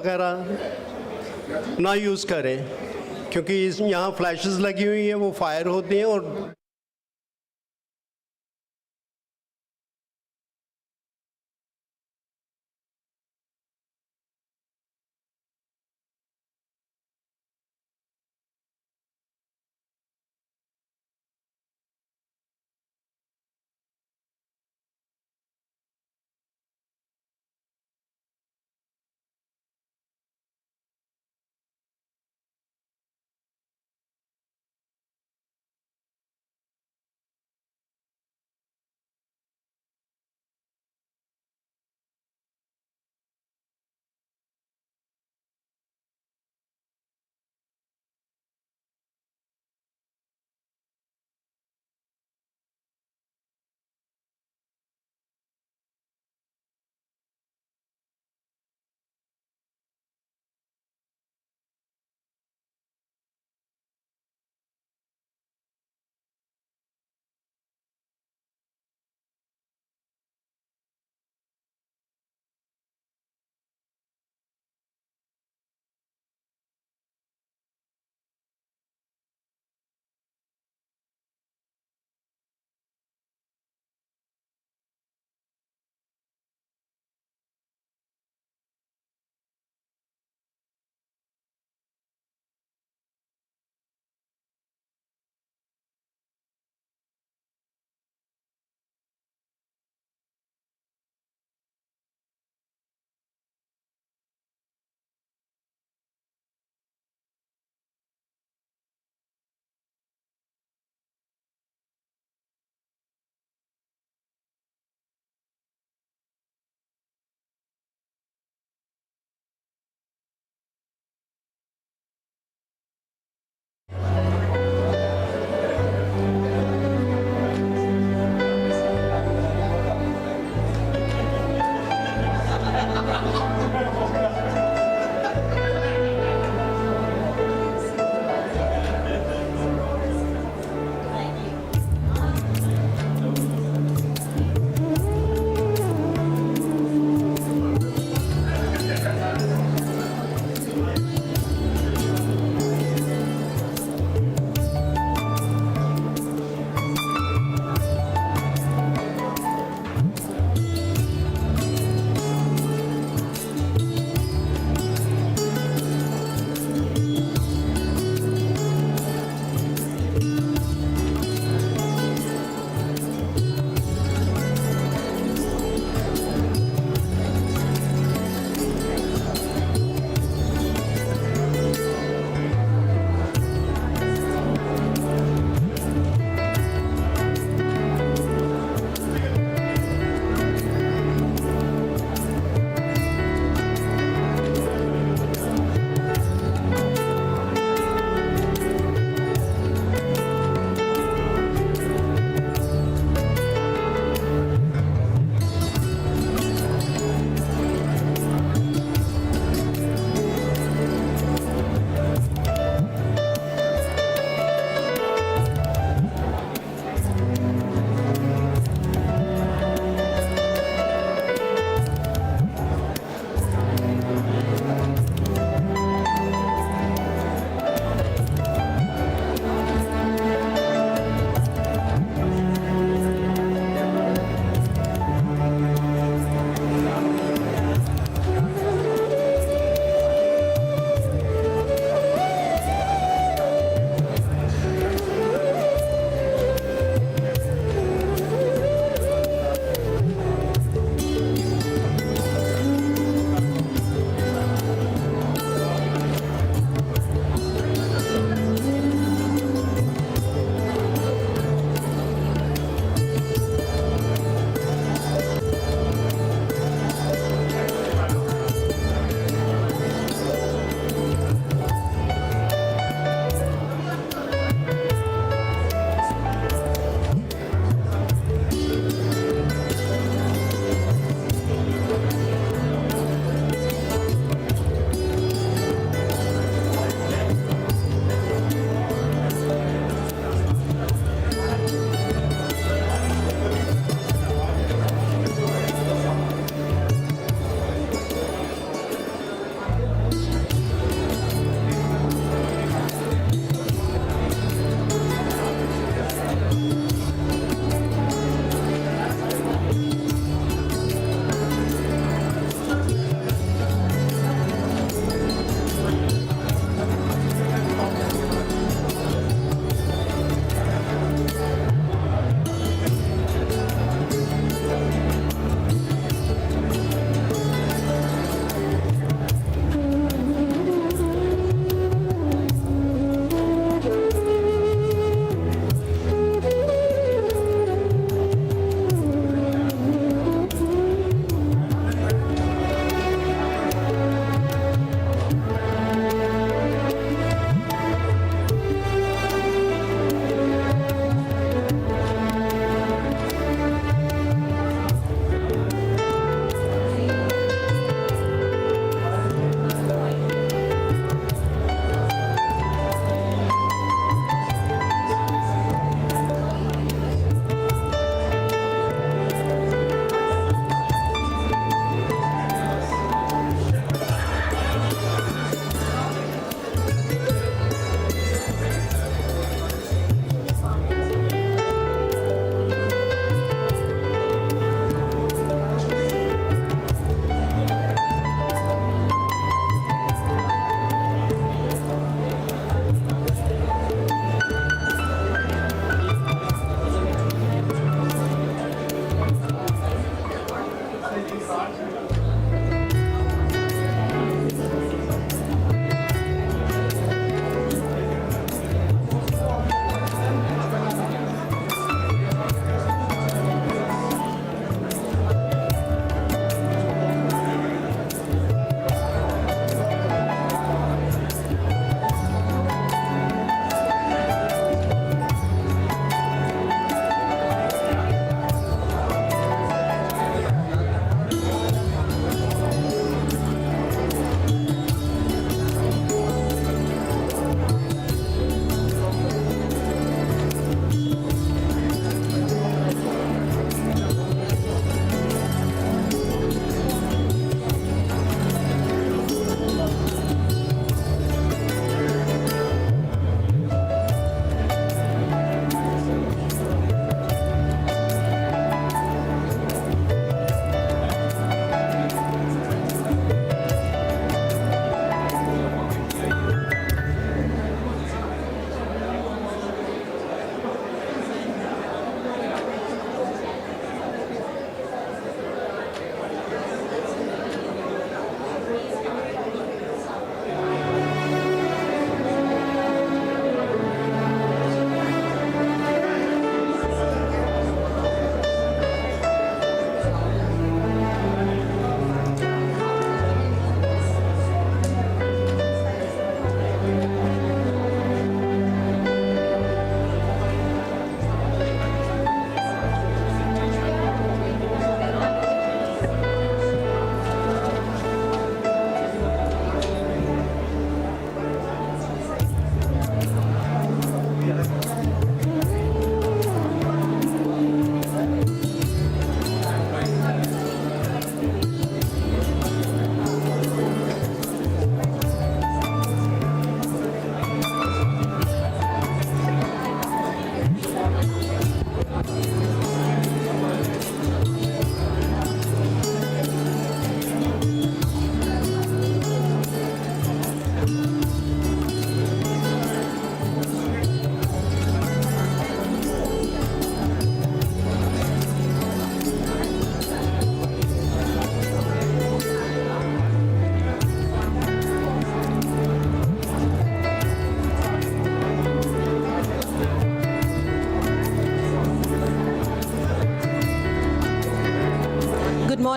वगैरह ना यूज़ करें, क्योंकि इस यहाँ फ्लैशेस लगी हुई हैं, वो फायर होती हैं और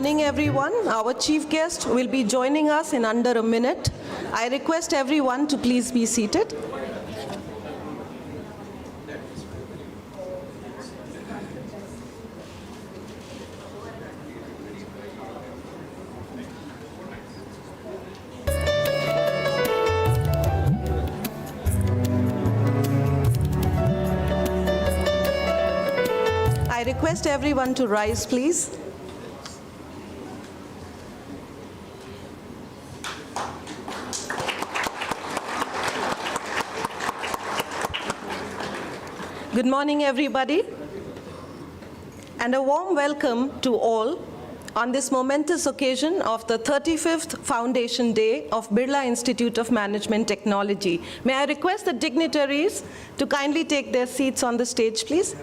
morning, everyone. Our chief guest will be joining us in under a minute. I request everyone to please be seated. I request everyone to rise, please. Good morning, everybody, and a warm welcome to all on this momentous occasion of the 35th Foundation Day of Birla Institute of Management Technology. May I request the dignitaries to kindly take their seats on the stage, please?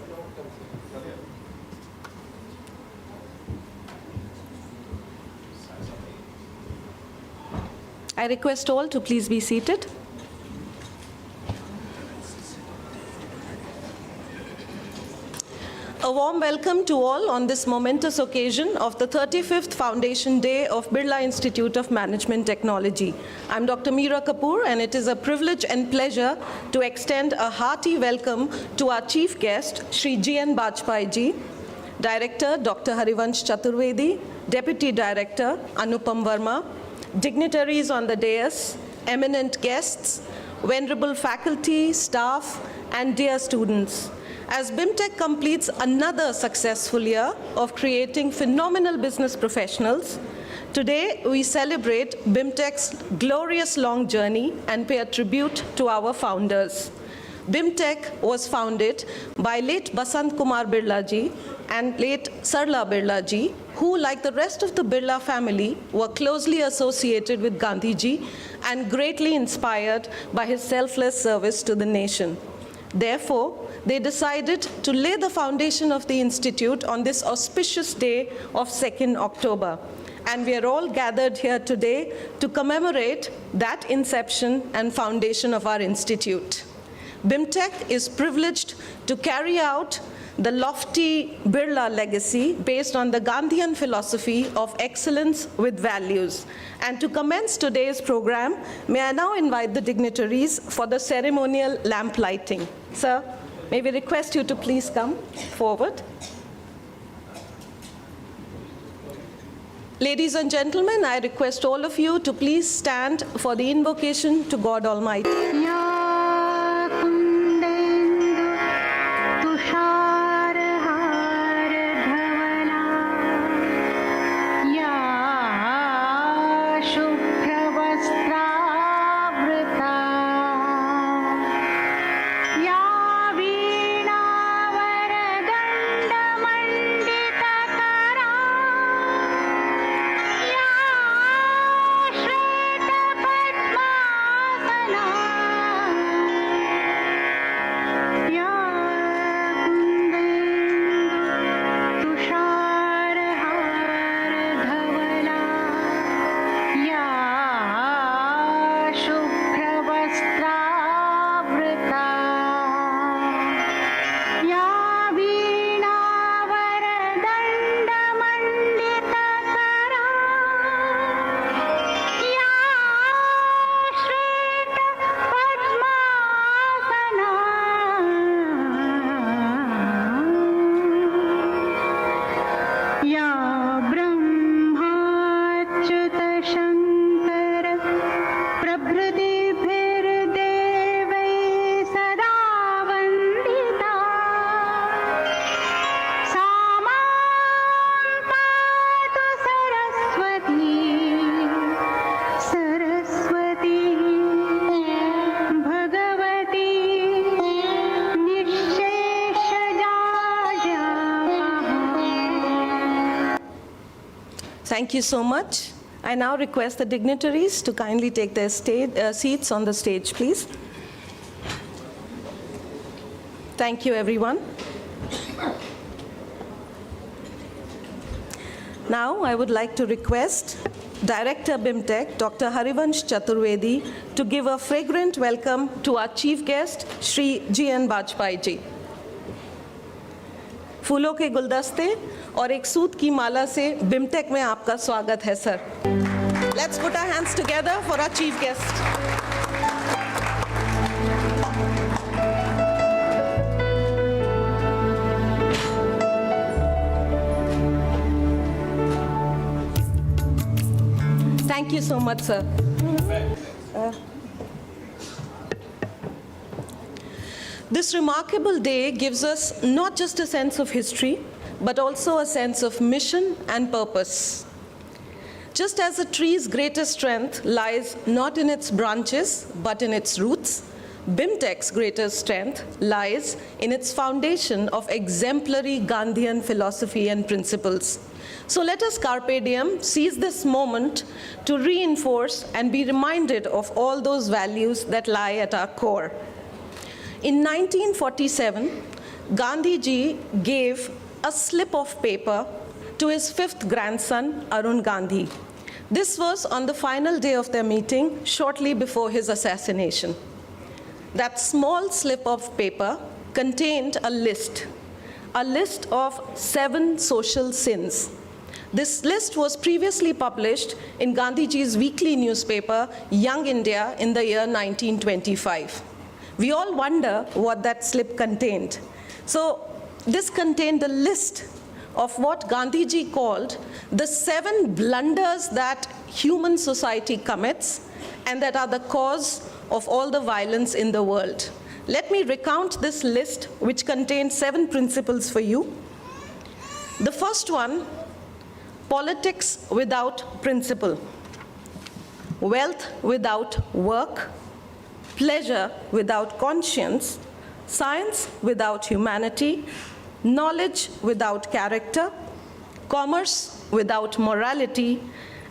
I request all to please be seated. A warm welcome to all on this momentous occasion of the 35th Foundation Day of Birla Institute of Management Technology. I'm Dr. Meera Kapoor, and it is a privilege and pleasure to extend a hearty welcome to our chief guest, Shri G.N. Bajpai ji, Director Dr. Harivansh Chaturvedi, Deputy Director Anupam Verma, dignitaries on the dais, eminent guests, venerable faculty, staff, and dear students. As BIMTech completes another successful year of creating phenomenal business professionals, today we celebrate BIMTech's glorious long journey and pay a tribute to our founders. BIMTech was founded by late Basant Kumar Birla ji and late Sarla Birla ji, who, like the rest of the Birla family, were closely associated with Gandhi ji and greatly inspired by his selfless service to the nation. Therefore, they decided to lay the foundation of the institute on this auspicious day of 2nd October. And we are all gathered here today to commemorate that inception and foundation of our institute. BIMTech is privileged to carry out the lofty Birla legacy based on the Gandhian philosophy of excellence with values. And to commence today's program, may I now invite the dignitaries for the ceremonial lamp lighting. Sir, may we request you to please come forward. Ladies and gentlemen, I request all of you to please stand for the invocation to God Almighty. Thank you so much. I now request the dignitaries to kindly take their seats on the stage, please. Thank you, everyone. Now, I would like to request Director BIMTech, Dr. Harivansh Chaturvedi, to give a fragrant welcome to our chief guest, Shri G.N. Bajpai ji. फूलों के गुलदस्ते और एक सूत की माला से बिमटेक में आपका स्वागत है sir. Let's put our hands together for our chief guest. Thank you so much, sir. This remarkable day gives us not just a sense of history, but also a sense of mission and purpose. Just as a tree's greatest strength lies not in its branches, but in its roots, BIMTEC's greatest strength lies in its foundation of exemplary Gandhian philosophy and principles. So let us carpe diem seize this moment to reinforce and be reminded of all those values that lie at our core. In 1947, Gandhi ji gave a slip of paper to his fifth grandson, Arun Gandhi. This was on the final day of their meeting, shortly before his assassination. That small slip of paper contained a list of 7 social sins. This list was previously published in Gandhiji's weekly newspaper, Young India, in the year 1925. We all wonder what that slip contained. So this contained a list of what Gandhiji called the 7 blunders that human society commits and that are the cause of all the violence in the world. Let me recount this list, which contains 7 principles for you. The first one, politics without principle, wealth without work, pleasure without conscience, science without humanity, knowledge without character, commerce without morality,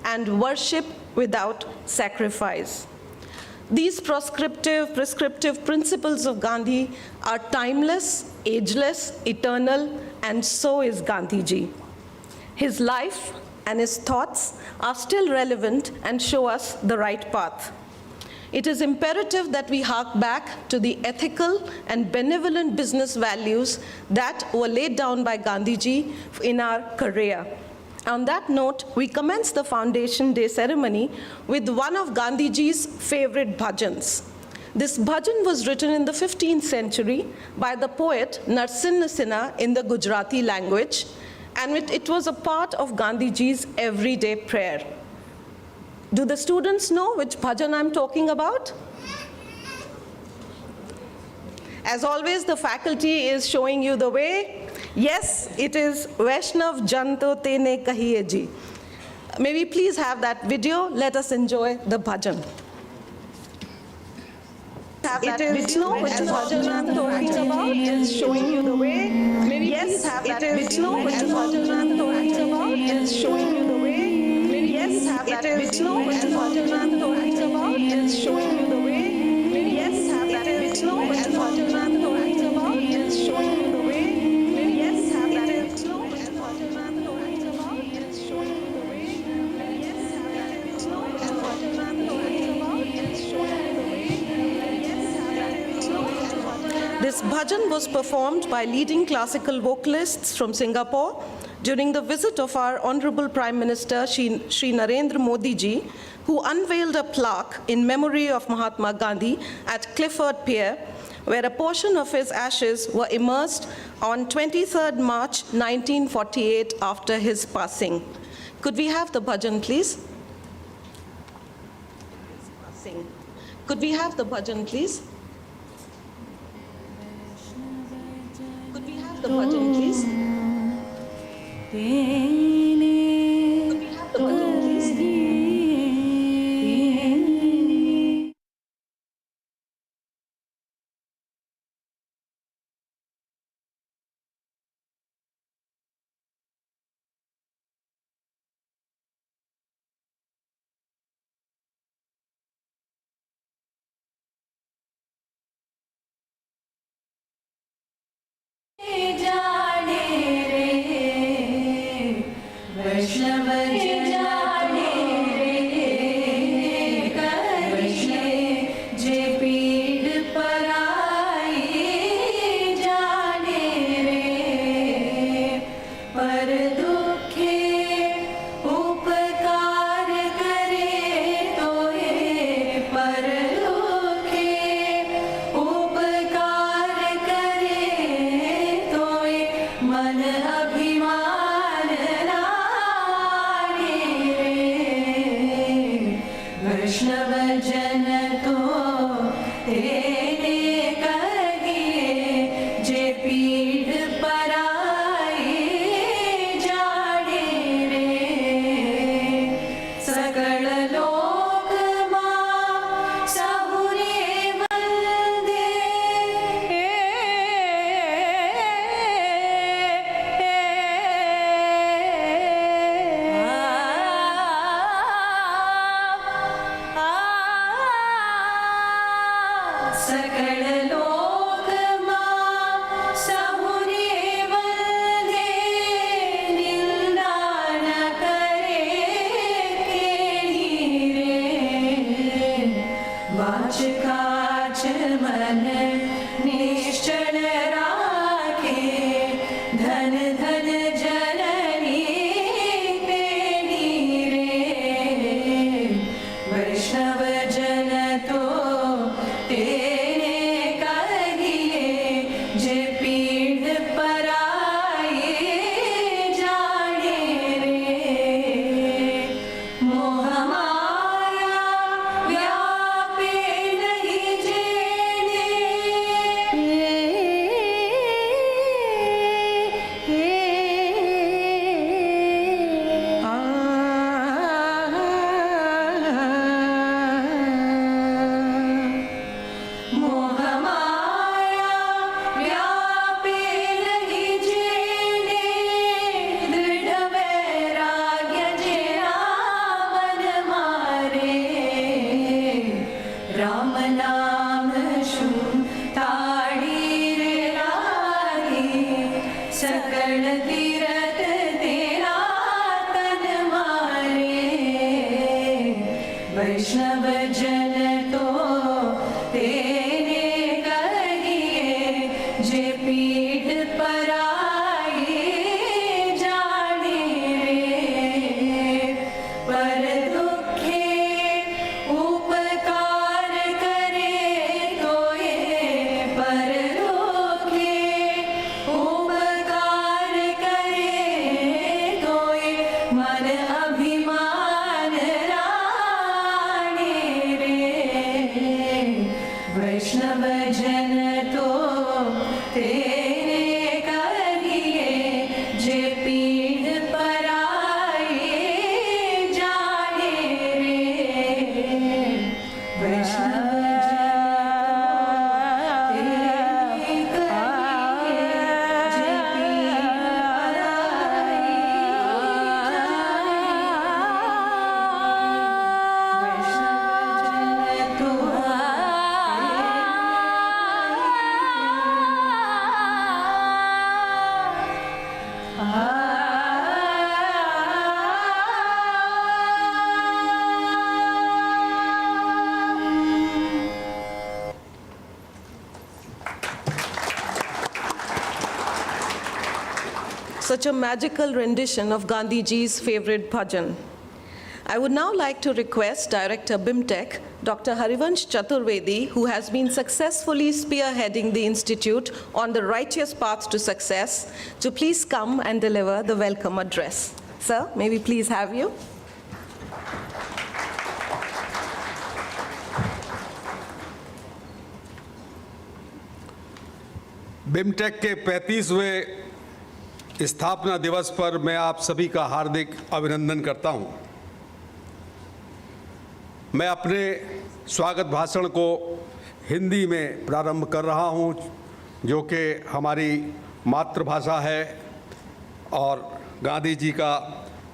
and worship without sacrifice. These prescriptive principles of Gandhi are timeless, ageless, eternal, and so is Gandhiji. His life and his thoughts are still relevant and show us the right path. It is imperative that we hark back to the ethical and benevolent business values that were laid down by Gandhiji in our career. On that note, we commence the Foundation Day ceremony with one of Gandhiji's favorite bhajans. This bhajan was written in the 15th century by the poet Narsinha Sinha in the Gujarati language, and it was a part of Gandhiji's everyday prayer. Do the students know which bhajan I'm talking about? As always, the faculty is showing you the way. Yes, it is Vaishnav Janto Tene Kahiye Ji. May we please have that video? Let us enjoy the bhajan. It is Vishnu, which bhajan I'm talking about, is showing you the way. May we please have that Vishnu, which bhajan I'm talking about, is showing you the way. May we please have that Vishnu, which bhajan I'm talking about, is showing you the way. May we please have that Vishnu, which bhajan I'm talking about, is showing you the way. May we please have that Vishnu, which bhajan I'm talking about, is showing you the way. May we please have that Vishnu, which bhajan I'm talking about, is showing you the way. This bhajan was performed by leading classical vocalists from Singapore during the visit of our Honorable Prime Minister Shri Narendra Modi ji, who unveiled a plaque in memory of Mahatma Gandhi at Clifford Pier, where a portion of his ashes were immersed on 23rd March 1948 after his passing. Could we have the bhajan, please? Could we have the bhajan, please? Could we have the bhajan, please? Could we have the bhajan, please? पर सकल लोकमा सबुने वंदे निंदा न करे केही रे watch काच मन निश्चल राखे धन धन जननी तेनी रे वैष्णव जन तो तेने कहिए जे पीढ़ पराए जाने रे मोह माया व्यापे नहीं जेने मोह माया व्यापे नहीं जेने दृढ़ वैराग्य जेना मन मारे राम नाम शु ताड़ी रे लागी सकल तीरथ तेरा तन मारे वैष्णव जन तो तेने कहिए जे पीढ़ पराए जाने रे पर दुखे उपकार करे तो ये पर दुखे उपकार करे तो ये मन अभिमान राणे रे वैष्णव जन तो तेने कहिए जे पीढ़ पराए जाने रे वैष्णव Such a magical rendition of Gandhiji's favorite bhajan. I would now like to request Director BIMTech, Dr. Harivansh Chaturvedi, who has been successfully spearheading the institute on the righteous path to success, to please come and deliver the welcome address. Sir, may we please have you? BIMTECH के 35वें स्थापना दिवस पर मैं आप सभी का हार्दिक अभिनंदन करता हूं। मैं अपने स्वागत भाषण को हिंदी में प्रारंभ कर रहा हूं, जो कि हमारी मातृभाषा है और गांधी जी का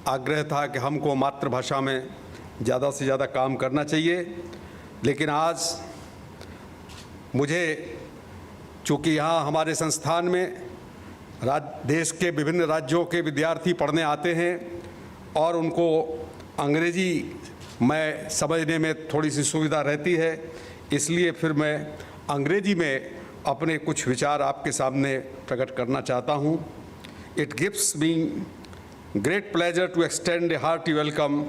आग्रह था कि हमको मातृभाषा में ज़्यादा से ज़्यादा काम करना चाहिए। लेकिन आज मुझे, चूँकि यहाँ हमारे संस्थान में देश के विभिन्न राज्यों के विद्यार्थी पढ़ने आते हैं और उनको अंग्रेजी में समझने में थोड़ी सी सुविधा रहती है, इसलिए फिर मैं अंग्रेजी में अपने कुछ विचार आपके सामने प्रकट करना चाहता हूँ। It gives me great pleasure to extend a hearty welcome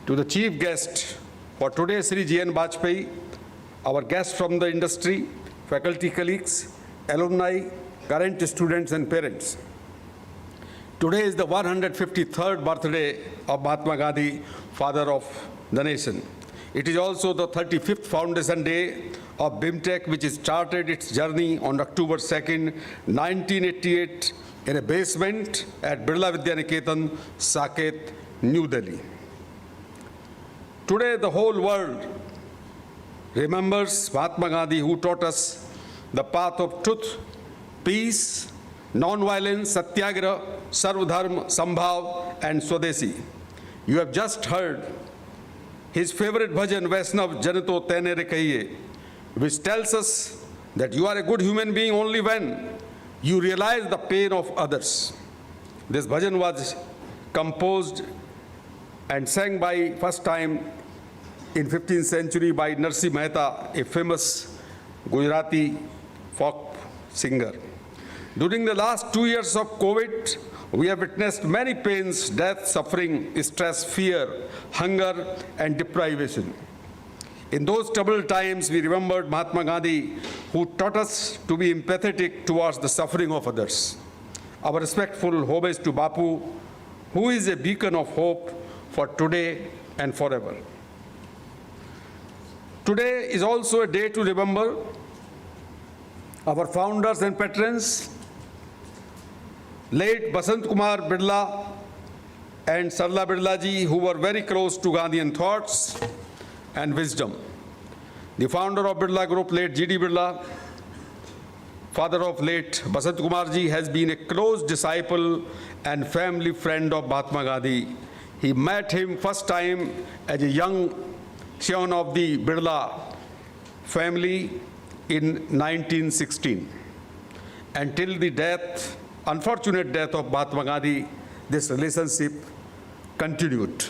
to the chief guest for today Shri G N. Vajpayee, our guest from the industry, faculty colleagues, alumni, current students and parents. Today is the 153rd birthday of Mahatma Gandhi, father of the nation. It is also the 35th foundation day of BIMTech, which started its journey on October 2nd, 1988 in a basement at Birla Vidya Niketan, Saket, New Delhi. Today the whole world remembers Mahatma Gandhi, who taught us the path of truth, peace, non-violence, satyagraha, sarvadharma, sambhav, and swadeshi. You have just heard his favorite bhajan, Vaishnav Janato Tene Re Kahiye, which tells us that you are a good human being only when you realize the pain of others. This bhajan was composed and sang by first time in 15th century by Narsi Mehta, a famous Gujarati folk singer. During the last 2 years of COVID, we have witnessed many pains, death, suffering, stress, fear, hunger, and deprivation. In those troubled times, we remembered Mahatma Gandhi, who taught us to be empathetic towards the suffering of others. Our respectful homage to Bapu, who is a beacon of hope for today and forever. Today is also a day to remember our founders and patrons, late Basant Kumar Birla and Sarla Birla ji, who were very close to Gandhian thoughts and wisdom. The founder of Birla Group, late G.D. Birla, father of late Basant Kumar ji, has been a close disciple and family friend of Mahatma Gandhi. He met him first time as a young son of the Birla family in 1916. Until the death, unfortunate death of Mahatma Gandhi, this relationship continued.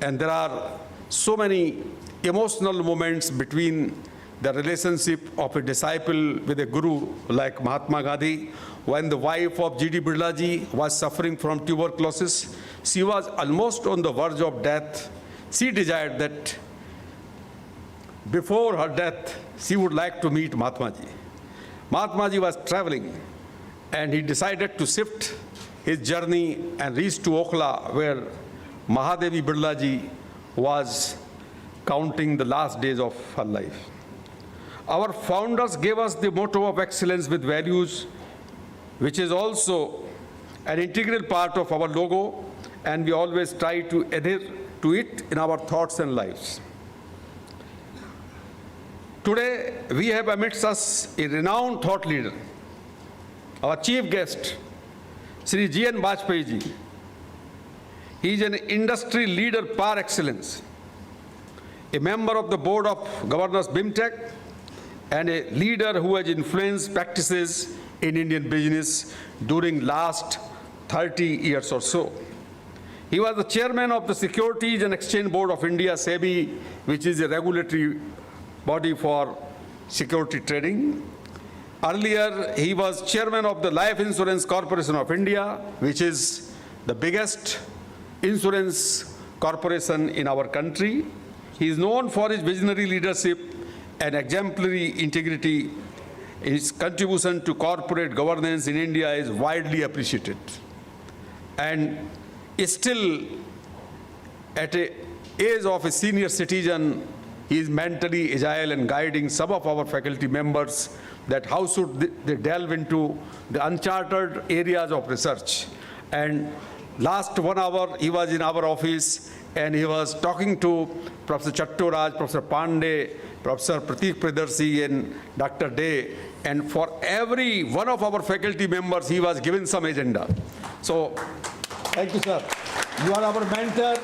And there are so many emotional moments between the relationship of a disciple with a guru like Mahatma Gandhi. When the wife of G.D. Birla ji was suffering from tuberculosis, she was almost on the verge of death. She desired that before her death, she would like to meet Mahatma ji. Mahatma ji was traveling, and he decided to shift his journey and reach to Okhla, where Mahadevi Birla ji was counting the last days of her life. Our founders gave us the motto of excellence with values, which is also an integral part of our logo, and we always try to adhere to it in our thoughts and lives. Today, we have amidst us a renowned thought leader, our chief guest, Sri G.N. Bajpayee ji. He is an industry leader par excellence, a member of the board of governors BIMTech, and a leader who has influenced practices in Indian business during last 30 years or so. He was the chairman of the Securities and Exchange Board of India, SEBI, which is a regulatory body for security trading. Earlier, he was chairman of the Life Insurance Corporation of India, which is the biggest insurance corporation in our country. He is known for his visionary leadership and exemplary integrity. His contribution to corporate governance in India is widely appreciated. And still, at the age of a senior citizen, he is mentally agile and guiding some of our faculty members that how should they delve into the uncharted areas of research. And last 1 hour, he was in our office and he was talking to Professor Chattoraj, Professor Pandey, Professor Pratik Priyadarshi, and Dr. Day. And for every one of our faculty members, he was given some agenda. So, thank you, sir. You are our mentor.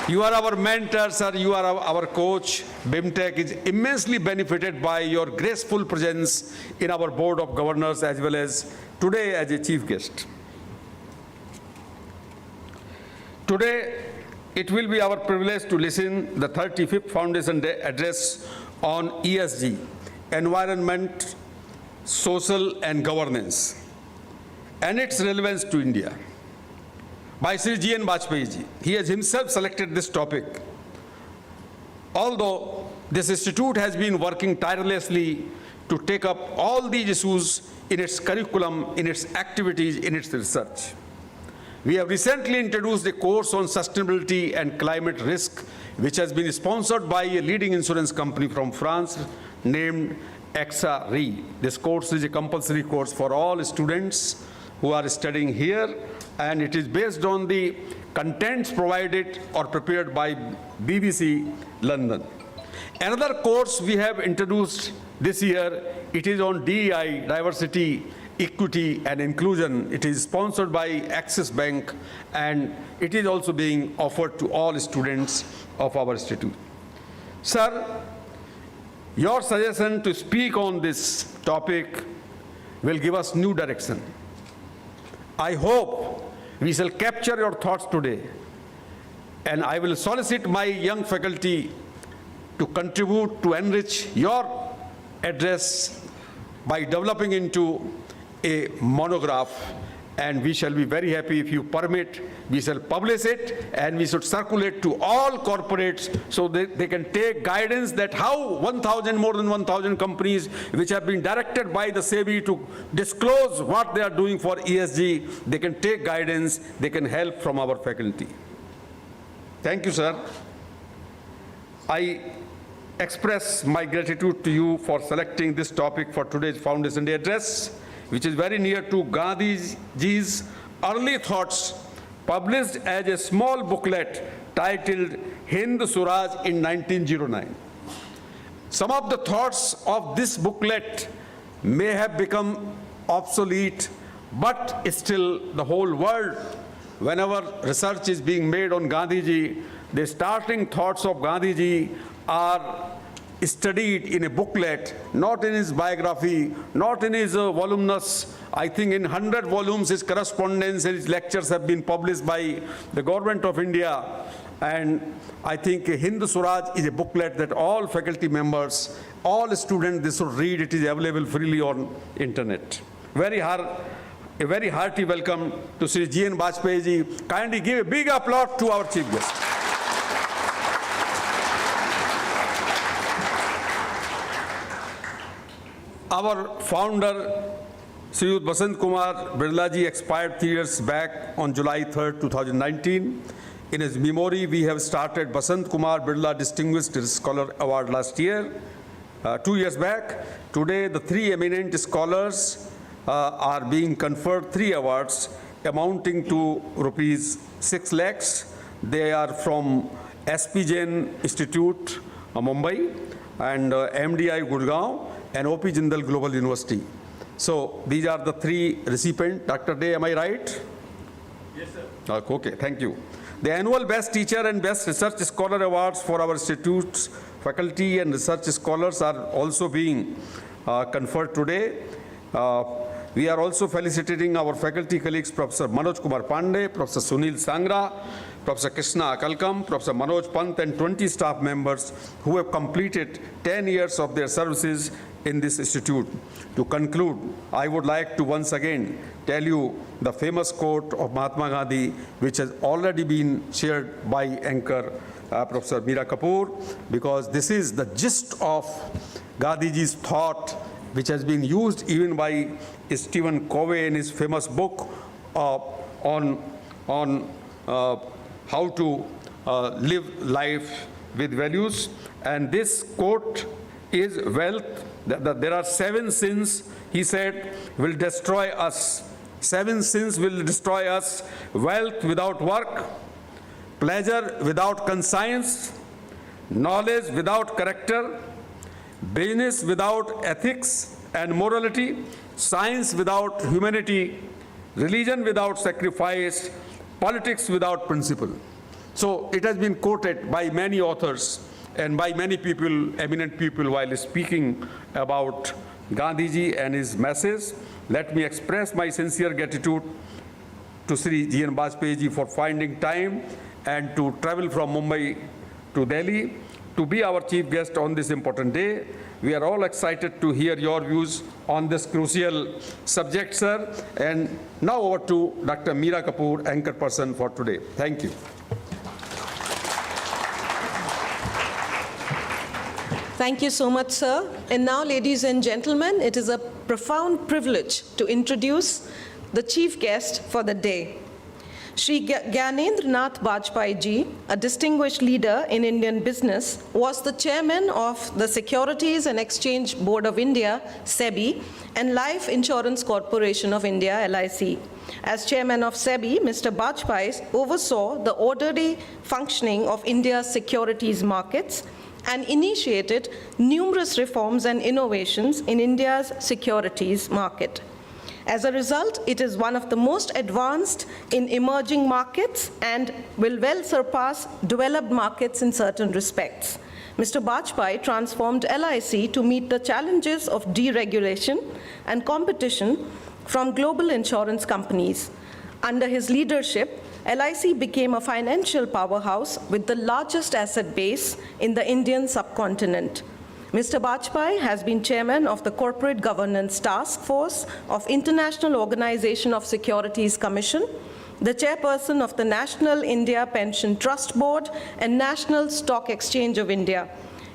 You are our mentor, sir. You are our coach. BIMTech is immensely benefited by your graceful presence in our board of governors as well as today as a chief guest. Today, it will be our privilege to listen the 35th Foundation Day address on ESG, environment, social and governance, and its relevance to India, by Sri G.N. Bajpayee ji. He has himself selected this topic. Although this institute has been working tirelessly to take up all these issues in its curriculum, in its activities, in its research. We have recently introduced a course on sustainability and climate risk, which has been sponsored by a leading insurance company from France named AXA Re. This course is a compulsory course for all students who are studying here, and it is based on the contents provided or prepared by BBC London. Another course we have introduced this year, it is on DEI, diversity, equity and inclusion. It is sponsored by Axis Bank, and it is also being offered to all students of our institute. Sir, Your suggestion to speak on this topic will give us new direction. I hope we shall capture your thoughts today, and I will solicit my young faculty to contribute to enrich your address by developing into a monograph, and we shall be very happy if you permit. We shall publish it, and we should circulate to all corporates so that they can take guidance that how more than 1,000 companies which have been directed by the SEBI to disclose what they are doing for ESG, they can take guidance, they can help from our faculty. Thank you, sir. I express my gratitude to you for selecting this topic for today's Foundation Day address, which is very near to Gandhiji's early thoughts, published as a small booklet titled Hind Swaraj in 1909. Some of the thoughts of this booklet may have become obsolete, but still the whole world, whenever research is being made on Gandhiji, the starting thoughts of Gandhiji are studied in a booklet, not in his biography, not in his voluminous, I think in 100 volumes, his correspondence and his lectures have been published by the government of India. And I think Hind Swaraj is a booklet that all faculty members, all students, they should read. It is available freely on internet. A very hearty welcome to Sri G.N. Bajpayee ji. Kindly give a big applause to our chief guest. Our founder, Sri Basant Kumar Birla ji, expired 3 years back on July 3rd, 2019. In his memory, we have started Basant Kumar Birla Distinguished Scholar Award last year, 2 years back. Today, the 3 eminent scholars are being conferred 3 awards amounting to rupees 6 lakhs. They are from SP Jain Institute, Mumbai, and MDI Gurgaon, and OP Jindal Global University. So these are the 3 recipients. Dr. Day, am I right? Yes, sir. Okay, thank you. The annual Best Teacher and Best Research Scholar Awards for our institutes, faculty and research scholars are also being conferred today. We are also felicitating our faculty colleagues, Professor Manoj Kumar Pandey, Professor Sunil Sangra, Professor Krishna Akalkam, Professor Manoj Pant, and 20 staff members who have completed 10 years of their services in this institute. To conclude, I would like to once again tell you the famous quote of Mahatma Gandhi, which has already been shared by anchor Professor Meera Kapoor, because this is the gist of Gandhiji's thought, which has been used even by Stephen Covey in his famous book on how to live life with values. And this quote is wealth. There are 7 sins, he said, will destroy us. 7 sins will destroy us: wealth without work, pleasure without conscience, knowledge without character, business without ethics and morality, science without humanity, religion without sacrifice, politics without principle. So it has been quoted by many authors and by many people, eminent people, while speaking about Gandhiji and his message. Let me express my sincere gratitude to Sri G.N. Bajpayee ji for finding time and to travel from Mumbai to Delhi to be our chief guest on this important day. We are all excited to hear your views on this crucial subject, sir. And now over to Dr. Meera Kapoor, anchor person for today. Thank you. Thank you so much, sir. And now, ladies and gentlemen, it is a profound privilege to introduce the chief guest for the day. Shri Gyanendra Nath Bajpayee ji, a distinguished leader in Indian business, was the chairman of the Securities and Exchange Board of India, SEBI, and Life Insurance Corporation of India, LIC. As chairman of SEBI, Mr. Bajpayee oversaw the orderly functioning of India's securities markets and initiated numerous reforms and innovations in India's securities market. As a result, it is one of the most advanced in emerging markets and will well surpass developed markets in certain respects. Mr. Bajpai transformed LIC to meet the challenges of deregulation and competition from global insurance companies. Under his leadership, LIC became a financial powerhouse with the largest asset base in the Indian subcontinent. Mr. Bajpai has been chairman of the Corporate Governance Task Force of International Organization of Securities Commission, the chairperson of the National India Pension Trust Board and National Stock Exchange of India,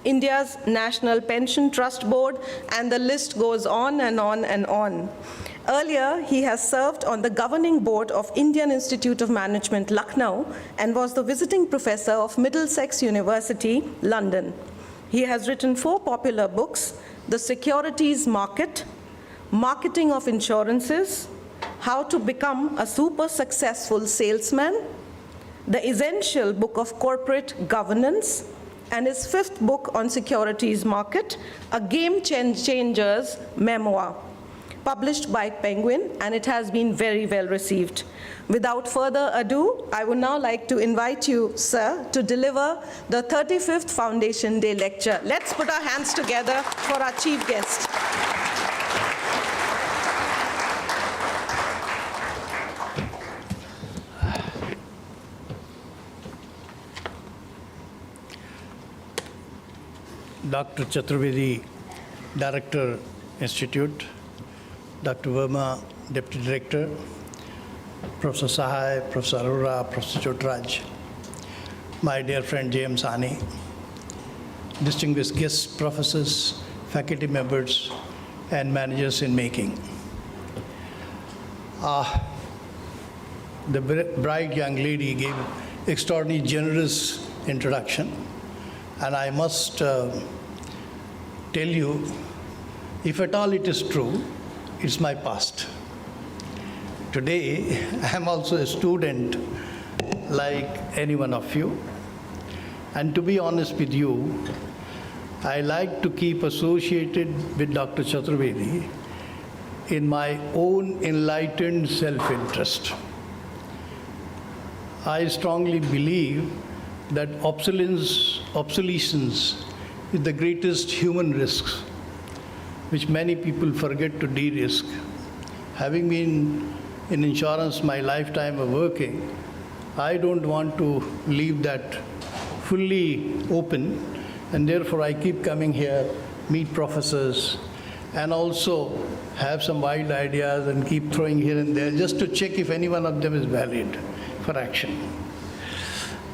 India's National Pension Trust Board, and the list goes on and on and on. Earlier, he has served on the governing board of Indian Institute of Management, Lucknow, and was the visiting professor of Middlesex University, London. He has written 4 popular books: The Securities Market, Marketing of Insurances, How to Become a Super Successful Salesman, The Essential Book of Corporate Governance, and his 5th book on securities market, A Game Changer's Memoir, published by Penguin, and it has been very well received. Without further ado, I would now like to invite you, sir, to deliver the 35th Foundation Day lecture. Let's put our hands together for our chief guest. Dr. Chaturvedi, Director, Institute, Dr. Verma, Deputy Director, Professor Sahai, Professor Arora, Professor Chotraj, my dear friend James Sani, distinguished guests, professors, faculty members, and managers in making. The bright young lady gave extraordinarily generous introduction, and I must tell you, if at all it is true, it's my past. Today, I am also a student like any one of you. And to be honest with you, I like to keep associated with Dr. Chaturvedi in my own enlightened self-interest. I strongly believe that obsolescence is the greatest human risk, which many people forget to de-risk. Having been in insurance my lifetime of working, I don't want to leave that fully open, and therefore I keep coming here, meet professors, and also have some wild ideas and keep throwing here and there just to check if any one of them is valid for action.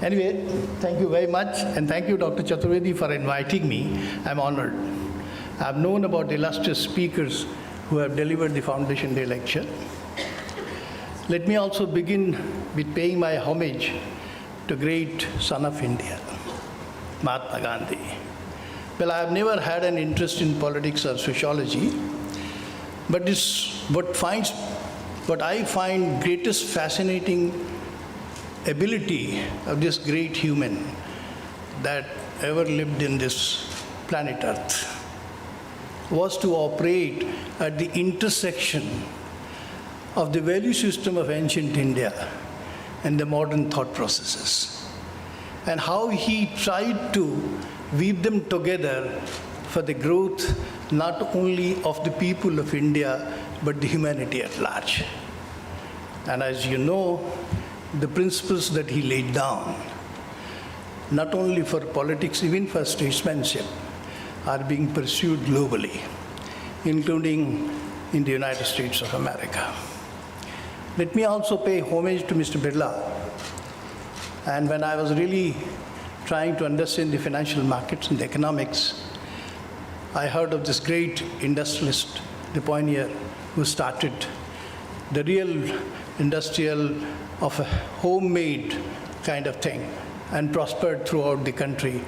Anyway, thank you very much, and thank you, Dr. Chaturvedi, for inviting me. I'm honored. I've known about illustrious speakers who have delivered the Foundation Day lecture. Let me also begin with paying my homage to great son of India, Mahatma Gandhi. Well, I have never had an interest in politics or sociology, but what I find greatest fascinating ability of this great human that ever lived in this planet Earth was to operate at the intersection of the value system of ancient India and the modern thought processes, and how he tried to weave them together for the growth not only of the people of India, but the humanity at large. And as you know, the principles that he laid down, not only for politics, even for statesmanship, are being pursued globally, including in the United States of America. Let me also pay homage to Mr. Birla. And when I was really trying to understand the financial markets and the economics, I heard of this great industrialist, the pioneer, who started the real industrial of a homemade kind of thing and prospered throughout the country,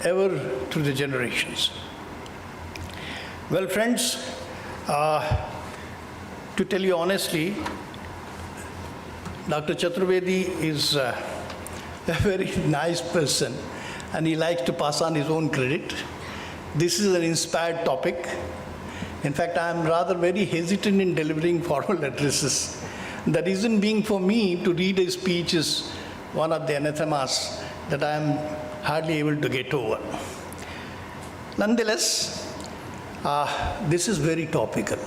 ever through the generations. Well, friends, to tell you honestly, Dr. Chaturvedi is a very nice person, and he likes to pass on his own credit. This is an inspired topic. In fact, I am rather very hesitant in delivering formal addresses. The reason being, for me to read a speech is one of the anathemas that I am hardly able to get over. Nonetheless, this is very topical.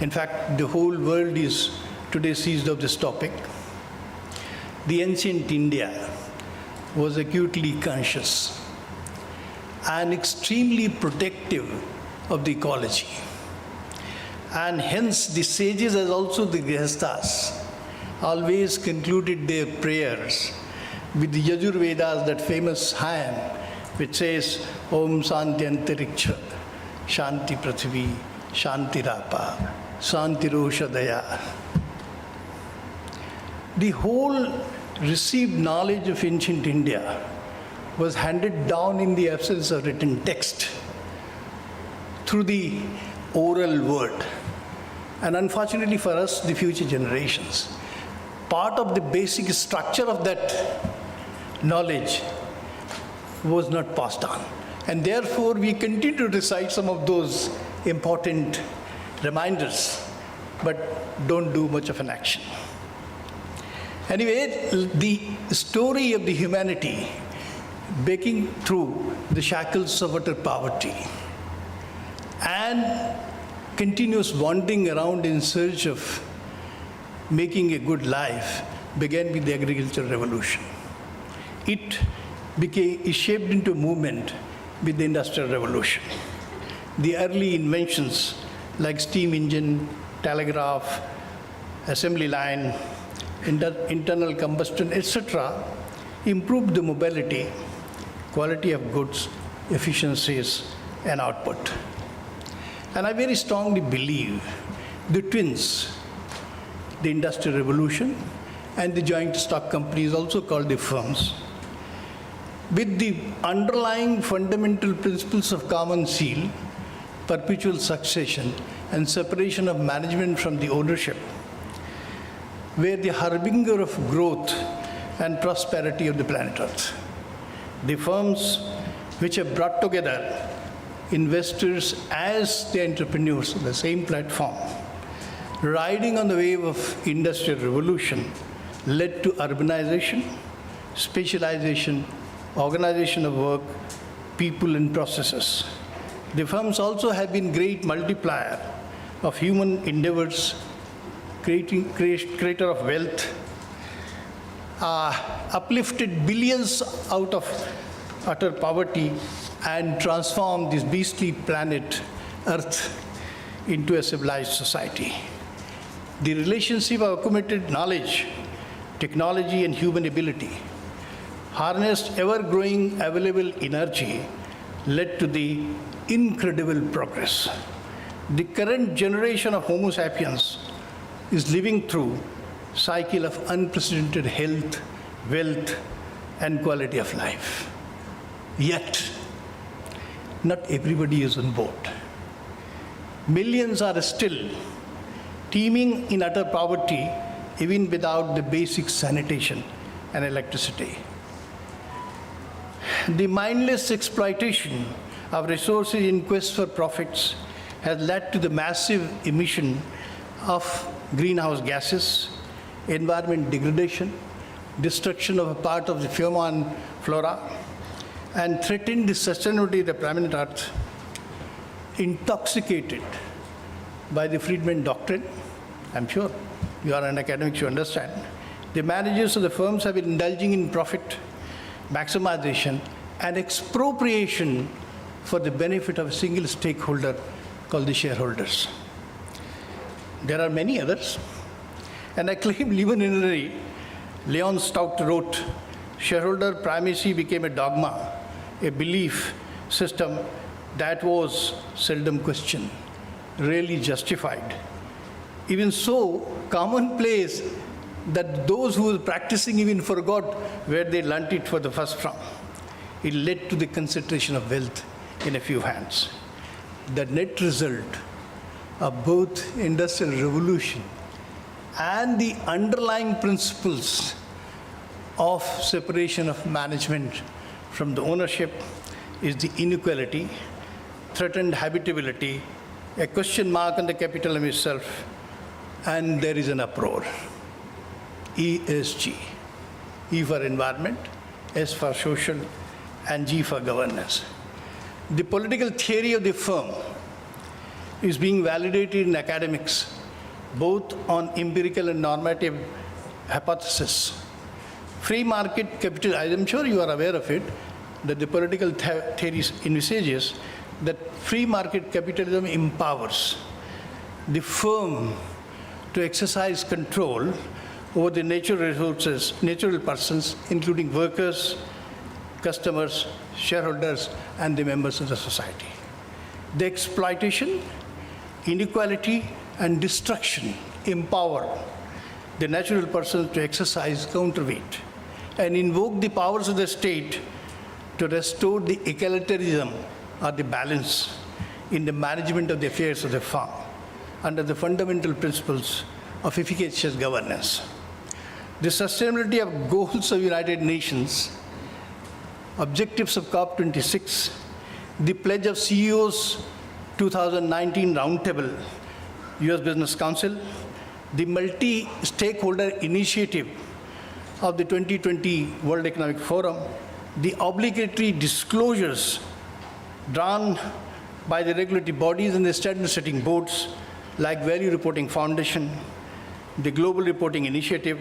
In fact, the whole world is today seized of this topic. The ancient India was acutely conscious and extremely protective of the ecology. And hence the sages, as also the Grihasthas, always concluded their prayers with the Yajurvedas, that famous hymn which says, Om Shanti Antariksha, Shanti Prithvi, Shanti Rapa, Shanti Roshadaya. The whole received knowledge of ancient India was handed down in the absence of written text through the oral word. And unfortunately for us, the future generations, part of the basic structure of that knowledge was not passed on. And therefore, we continue to recite some of those important reminders, but don't do much of an action. Anyway, the story of the humanity breaking through the shackles of utter poverty and continuous wandering around in search of making a good life began with the agricultural revolution. It shaped into a movement with the industrial revolution. The early inventions like steam engine, telegraph, assembly line, internal combustion, etc., improved the mobility, quality of goods, efficiencies, and output. And I very strongly believe the twins, the Industrial Revolution and the joint stock companies, also called the firms, with the underlying fundamental principles of common seal, perpetual succession, and separation of management from the ownership, were the harbinger of growth and prosperity of the planet Earth. The firms which have brought together investors as the entrepreneurs on the same platform, riding on the wave of industrial revolution, led to urbanization, specialization, organization of work, people and processes. The firms also have been great multiplier of human endeavors, creator of wealth, uplifted billions out of utter poverty and transformed this beastly planet Earth into a civilized society. The relationship of accumulated knowledge, technology, and human ability, harnessed ever-growing available energy, led to the incredible progress. The current generation of Homo sapiens is living through a cycle of unprecedented health, wealth, and quality of life. Yet, not everybody is on board. Millions are still teeming in utter poverty, even without the basic sanitation and electricity. The mindless exploitation of resources in quest for profits has led to the massive emission of greenhouse gases, environment degradation, destruction of a part of the fauna and flora, and threatened the sustainability of the planet Earth. Intoxicated by the Friedman doctrine, I'm sure you are an academic, you understand, the managers of the firms have been indulging in profit maximization and expropriation for the benefit of a single stakeholder called the shareholders. There are many others, and I claim luminary Leon Stout wrote, shareholder primacy became a dogma, a belief system that was seldom questioned, rarely justified. Even so commonplace that those who were practicing even forgot where they learnt it for the first from. It led to the concentration of wealth in a few hands. The net result of both industrial revolution and the underlying principles of separation of management from the ownership is the inequality, threatened habitability, a question mark on the capitalism itself, and there is an uproar. ESG, E for environment, S for social, and G for governance. The political theory of the firm is being validated in academics, both on empirical and normative hypothesis. Free market capital, I am sure you are aware of it, that the political theory envisages that free market capitalism empowers the firm to exercise control over the natural resources, natural persons, including workers, customers, shareholders, and the members of the society. The exploitation, inequality, and destruction empower the natural persons to exercise counterweight and invoke the powers of the state to restore the egalitarianism or the balance in the management of the affairs of the firm under the fundamental principles of efficacious governance. The sustainability of goals of United Nations, objectives of COP26, the pledge of CEO's 2019 Roundtable, US Business Council, the multi-stakeholder initiative of the 2020 World Economic Forum, the obligatory disclosures drawn by the regulatory bodies and the standard-setting boards like Value Reporting Foundation, the Global Reporting Initiative,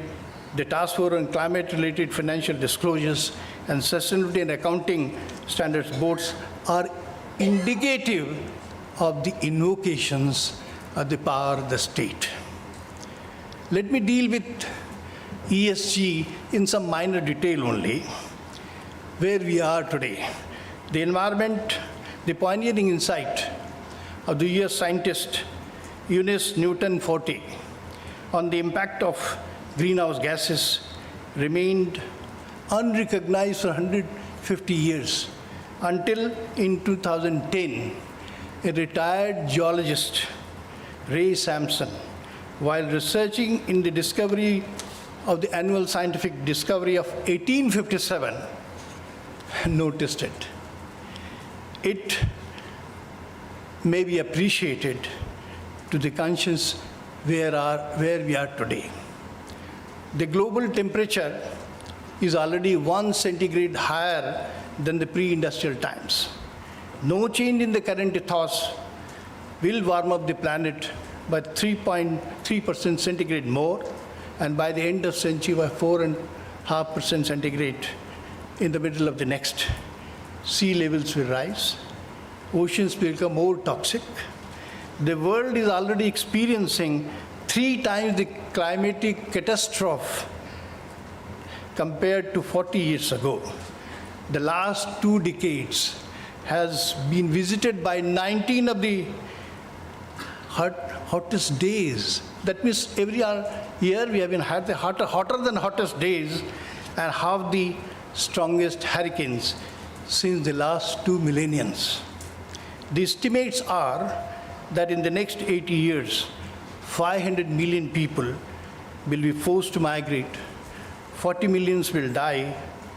the Task Force on Climate-Related Financial Disclosures, and Sustainability and Accounting Standards Boards are indicative of the invocations of the power of the state. Let me deal with ESG in some minor detail only. Where we are today, the environment, the pioneering insight of the US scientist Eunice Newton-Forte on the impact of greenhouse gases remained unrecognized for 150 years until in 2010, a retired geologist, Ray Sampson, while researching in the discovery of the annual scientific discovery of 1857, noticed it. It may be appreciated to the conscience where we are today. The global temperature is already 1 centigrade higher than the pre-industrial times. No change in the current ethos will warm up the planet by 3.3% centigrade more, and by the end of century by 4.5% centigrade in the middle of the next. Sea levels will rise, oceans will become more toxic. The world is already experiencing 3 times the climatic catastrophe compared to 40 years ago. The last 2 decades has been visited by 19 of the hottest days. That means every year we have been had the hotter than hottest days and have the strongest hurricanes since the last 2 millenniums. The estimates are that in the next 80 years, 500 million people will be forced to migrate, 40 millions will die,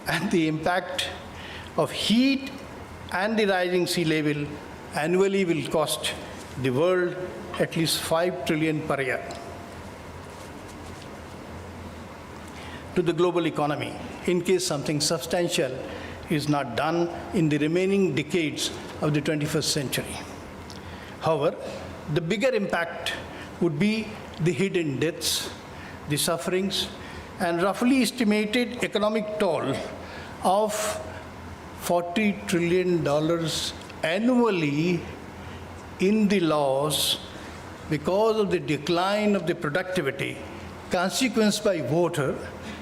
and the impact of heat and the rising sea level annually will cost the world at least 5 trillion per year. To the global economy, in case something substantial is not done in the remaining decades of the 21st century. However, the bigger impact would be the hidden deaths, the sufferings, and roughly estimated economic toll of $40 trillion annually in the loss because of the decline of the productivity consequenced by water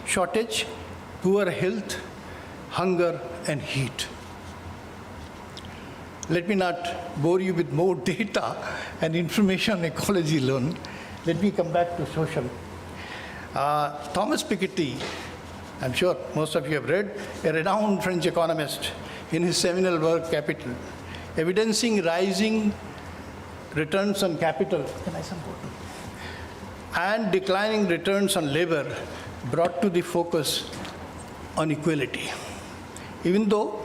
shortage, poor health, hunger, and heat. Let me not bore you with more data and information on ecology alone. Let me come back to social. Thomas Piketty, I'm sure most of you have read, a renowned French economist, in his seminal work, Capital, evidencing rising returns on capital and declining returns on labor, brought to the focus on equality. Even though,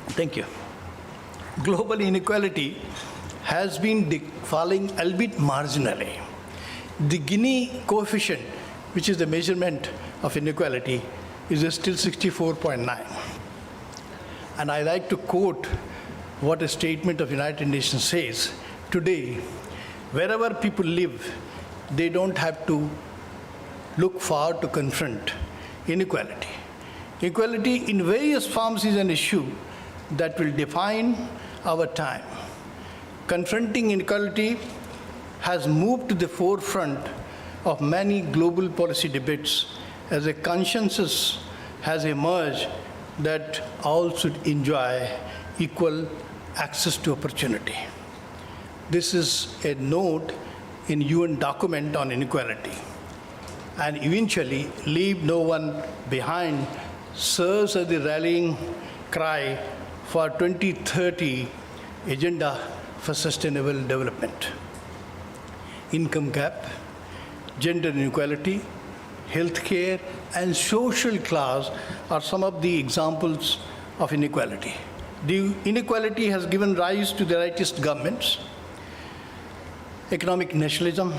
thank you, global inequality has been falling, albeit marginally. The Gini coefficient, which is the measurement of inequality, is still 64.9. And I like to quote what a statement of United Nations says. Today, wherever people live, they don't have to look far to confront inequality. Equality in various forms is an issue that will define our time. Confronting inequality has moved to the forefront of many global policy debates as a consensus has emerged that all should enjoy equal access to opportunity. This is a note in UN document on inequality. And eventually, leave no one behind serves as the rallying cry for 2030 Agenda for Sustainable Development. Income gap, gender inequality, healthcare, and social class are some of the examples of inequality. The inequality has given rise to the rightist governments, economic nationalism,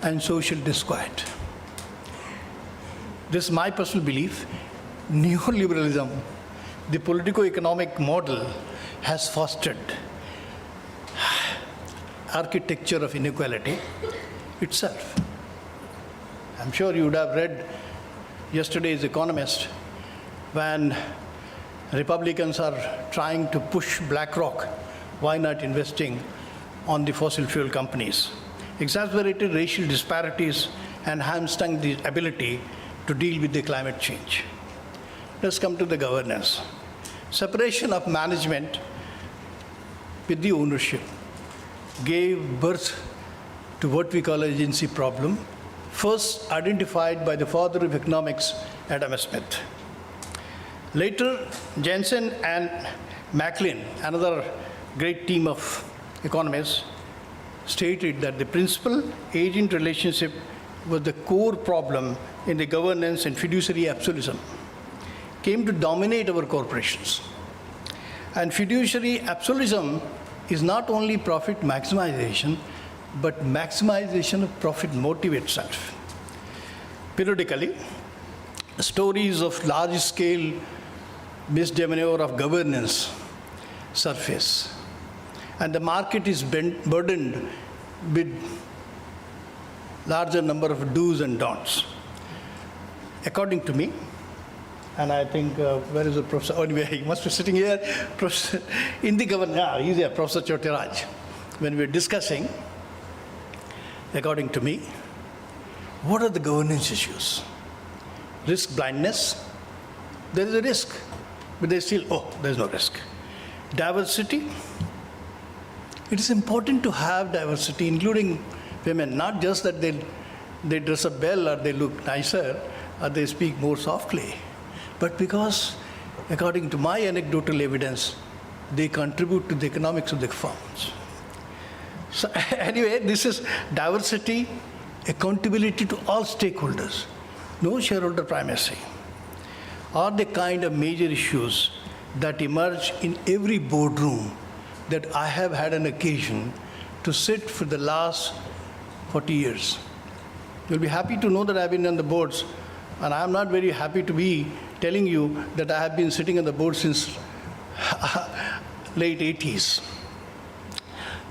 and social disquiet. This is my personal belief. Neoliberalism, the politico-economic model, has fostered architecture of inequality itself. I'm sure you would have read yesterday's Economist when Republicans are trying to push BlackRock, why not investing on the fossil fuel companies, exacerbated racial disparities and hamstrung the ability to deal with the climate change. Let's come to the governance. Separation of management with the ownership gave birth to what we call agency problem, first identified by the father of economics, Adam Smith. Later, Jensen and Macklin, another great team of economists, stated that the principal-agent relationship was the core problem in the governance, and fiduciary absolutism came to dominate our corporations. And fiduciary absolutism is not only profit maximization, but maximization of profit motive itself. Periodically, stories of large-scale misdemeanor of governance surface, and the market is burdened with larger number of do's and don'ts. According to me, and I think, where is the professor? Oh, anyway, he must be sitting here. Professor, in the government, he's here, Professor Chotiraj. When we're discussing, according to me, what are the governance issues? Risk blindness, there is a risk, but they still, there's no risk. Diversity, it is important to have diversity, including women, not just that they dress up well or they look nicer or they speak more softly, but because, according to my anecdotal evidence, they contribute to the economics of the firms. So anyway, this is diversity, accountability to all stakeholders, no shareholder primacy, are the kind of major issues that emerge in every boardroom that I have had an occasion to sit for the last 40 years. You'll be happy to know that I've been on the boards, and I'm not very happy to be telling you that I have been sitting on the board since late 80s.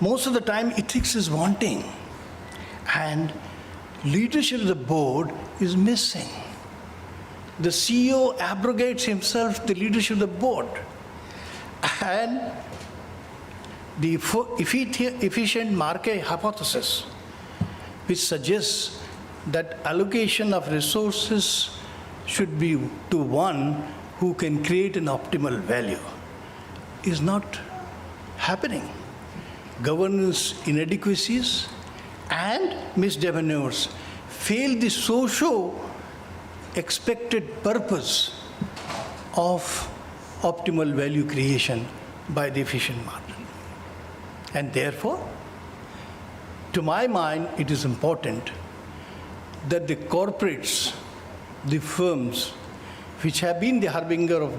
Most of the time, ethics is wanting, and leadership of the board is missing. The CEO abrogates himself the leadership of the board, and the efficient Markey hypothesis, which suggests that allocation of resources should be to one who can create an optimal value, is not happening. Governance inadequacies and misdemeanors fail the socio-expected purpose of optimal value creation by the efficient market. And therefore, to my mind, it is important that the corporates, the firms, which have been the harbinger of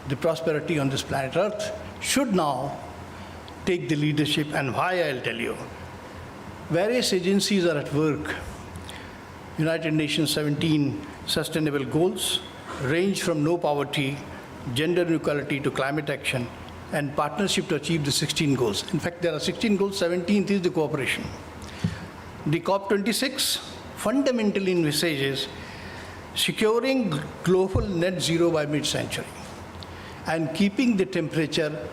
the prosperity on this planet Earth, should now take the leadership. And why, I'll tell you. Various agencies are at work. United Nations 17 Sustainable Goals range from no poverty gender equality to climate action, and partnership to achieve the 16 goals. In fact, there are 16 goals, 17th is the cooperation. The COP26 fundamentally envisages securing global net zero by mid-century and keeping the temperature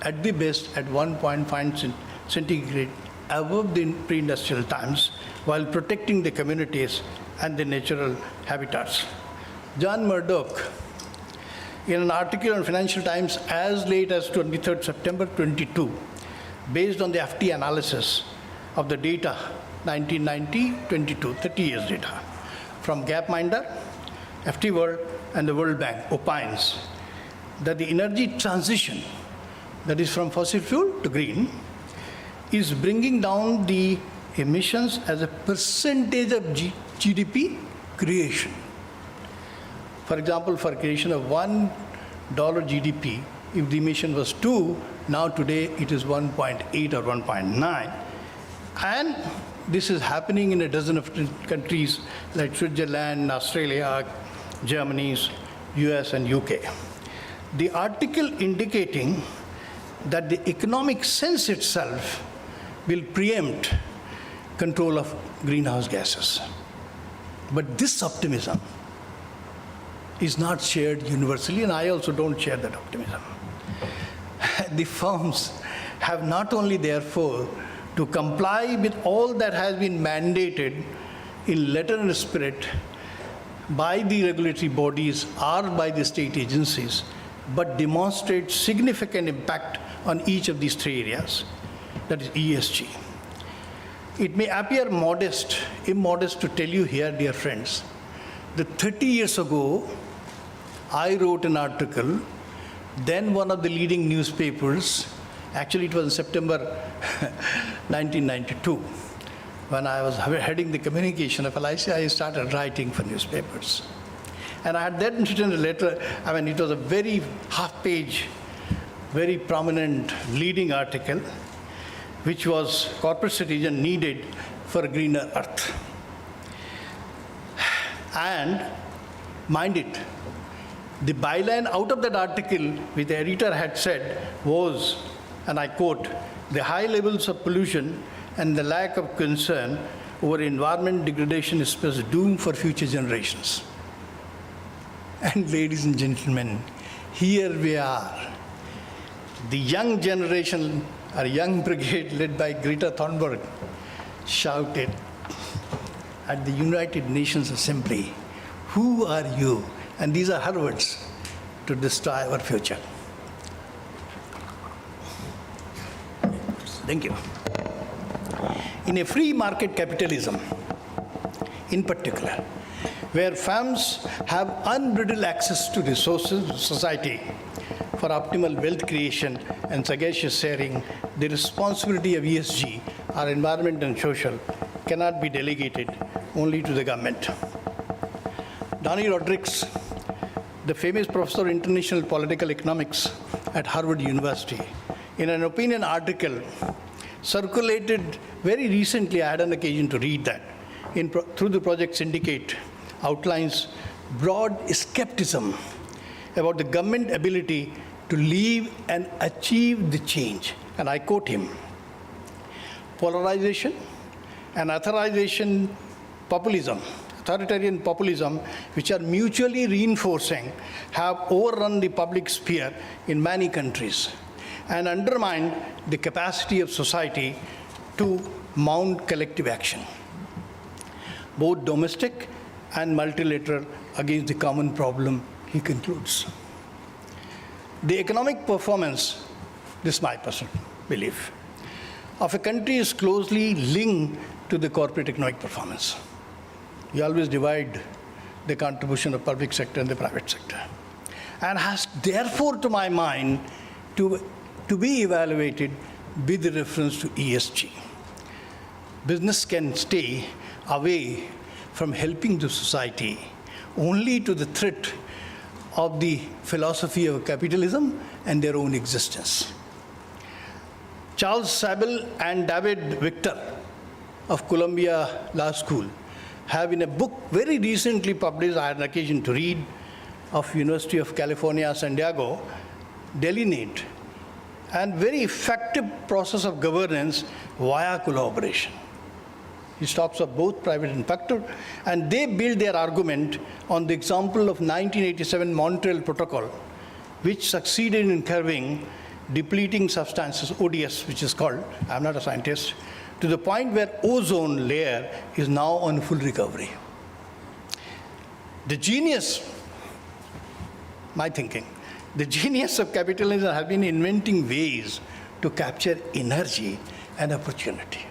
at the best at 1.5 centigrade above the pre-industrial times while protecting the communities and the natural habitats. John Murdoch, in an article on Financial Times as late as 23rd September 22, based on the FT analysis of the data 1990-22, 30 years data, from Gapminder, FT World, and the World Bank, opines that the energy transition, that is from fossil fuel to green, is bringing down the emissions as a percentage of GDP creation. For example, for creation of $1 GDP, if the emission was 2, now today it is 1.8 or 1.9. And this is happening in a dozen of countries like Switzerland, Australia, Germany, US, and UK. The article indicating that the economic sense itself will preempt control of greenhouse gases. But this optimism is not shared universally, and I also don't share that optimism. The firms have not only, therefore, to comply with all that has been mandated in letter and spirit by the regulatory bodies or by the state agencies, but demonstrate significant impact on each of these three areas, that is ESG. It may appear immodest to tell you here, dear friends, that 30 years ago, I wrote an article, then one of the leading newspapers, actually it was in September 1992, when I was heading the communication of LIC, I started writing for newspapers. And I had then written a letter, it was a very half-page, very prominent leading article, which was corporate citizen needed for a greener earth. And mind it, the byline out of that article, which the editor had said, was, and I quote, "The high levels of pollution and the lack of concern over environment degradation is doomed for future generations." And ladies and gentlemen, here we are. The young generation, our young brigade led by Greta Thunberg, shouted at the United Nations Assembly, "Who are you?" And these are her words, "to destroy our future." Thank you. In a free market capitalism, in particular, where firms have unbridled access to resources of society for optimal wealth creation and sagacious sharing, the responsibility of ESG, our environment and social, cannot be delegated only to the government. Donny Rodrigues, the famous professor of international political economics at Harvard University, in an opinion article circulated very recently, I had an occasion to read that, through the Project Syndicate, outlines broad skepticism about the government ability to lead and achieve the change. And I quote him, "Polarization and authoritarian populism, which are mutually reinforcing, have overrun the public sphere in many countries and undermined the capacity of society to mount collective action, both domestic and multilateral, against the common problem," he concludes. The economic performance, this is my personal belief, of a country is closely linked to the corporate economic performance. You always divide the contribution of public sector and the private sector, and has therefore, to my mind, to be evaluated with reference to ESG. Business can stay away from helping the society only to the threat of the philosophy of capitalism and their own existence. Charles Sabel and David Victor of Columbia Law School have, in a book very recently published, I had an occasion to read, of University of California, San Diego, delineate and very effective process of governance via collaboration. He talks of both private and public, and they build their argument on the example of 1987 Montreal Protocol, which succeeded in curbing depleting substances, ODS, which is called, I'm not a scientist, to the point where ozone layer is now on full recovery. The genius, my thinking, the genius of capitalism has been inventing ways to capture energy and opportunity.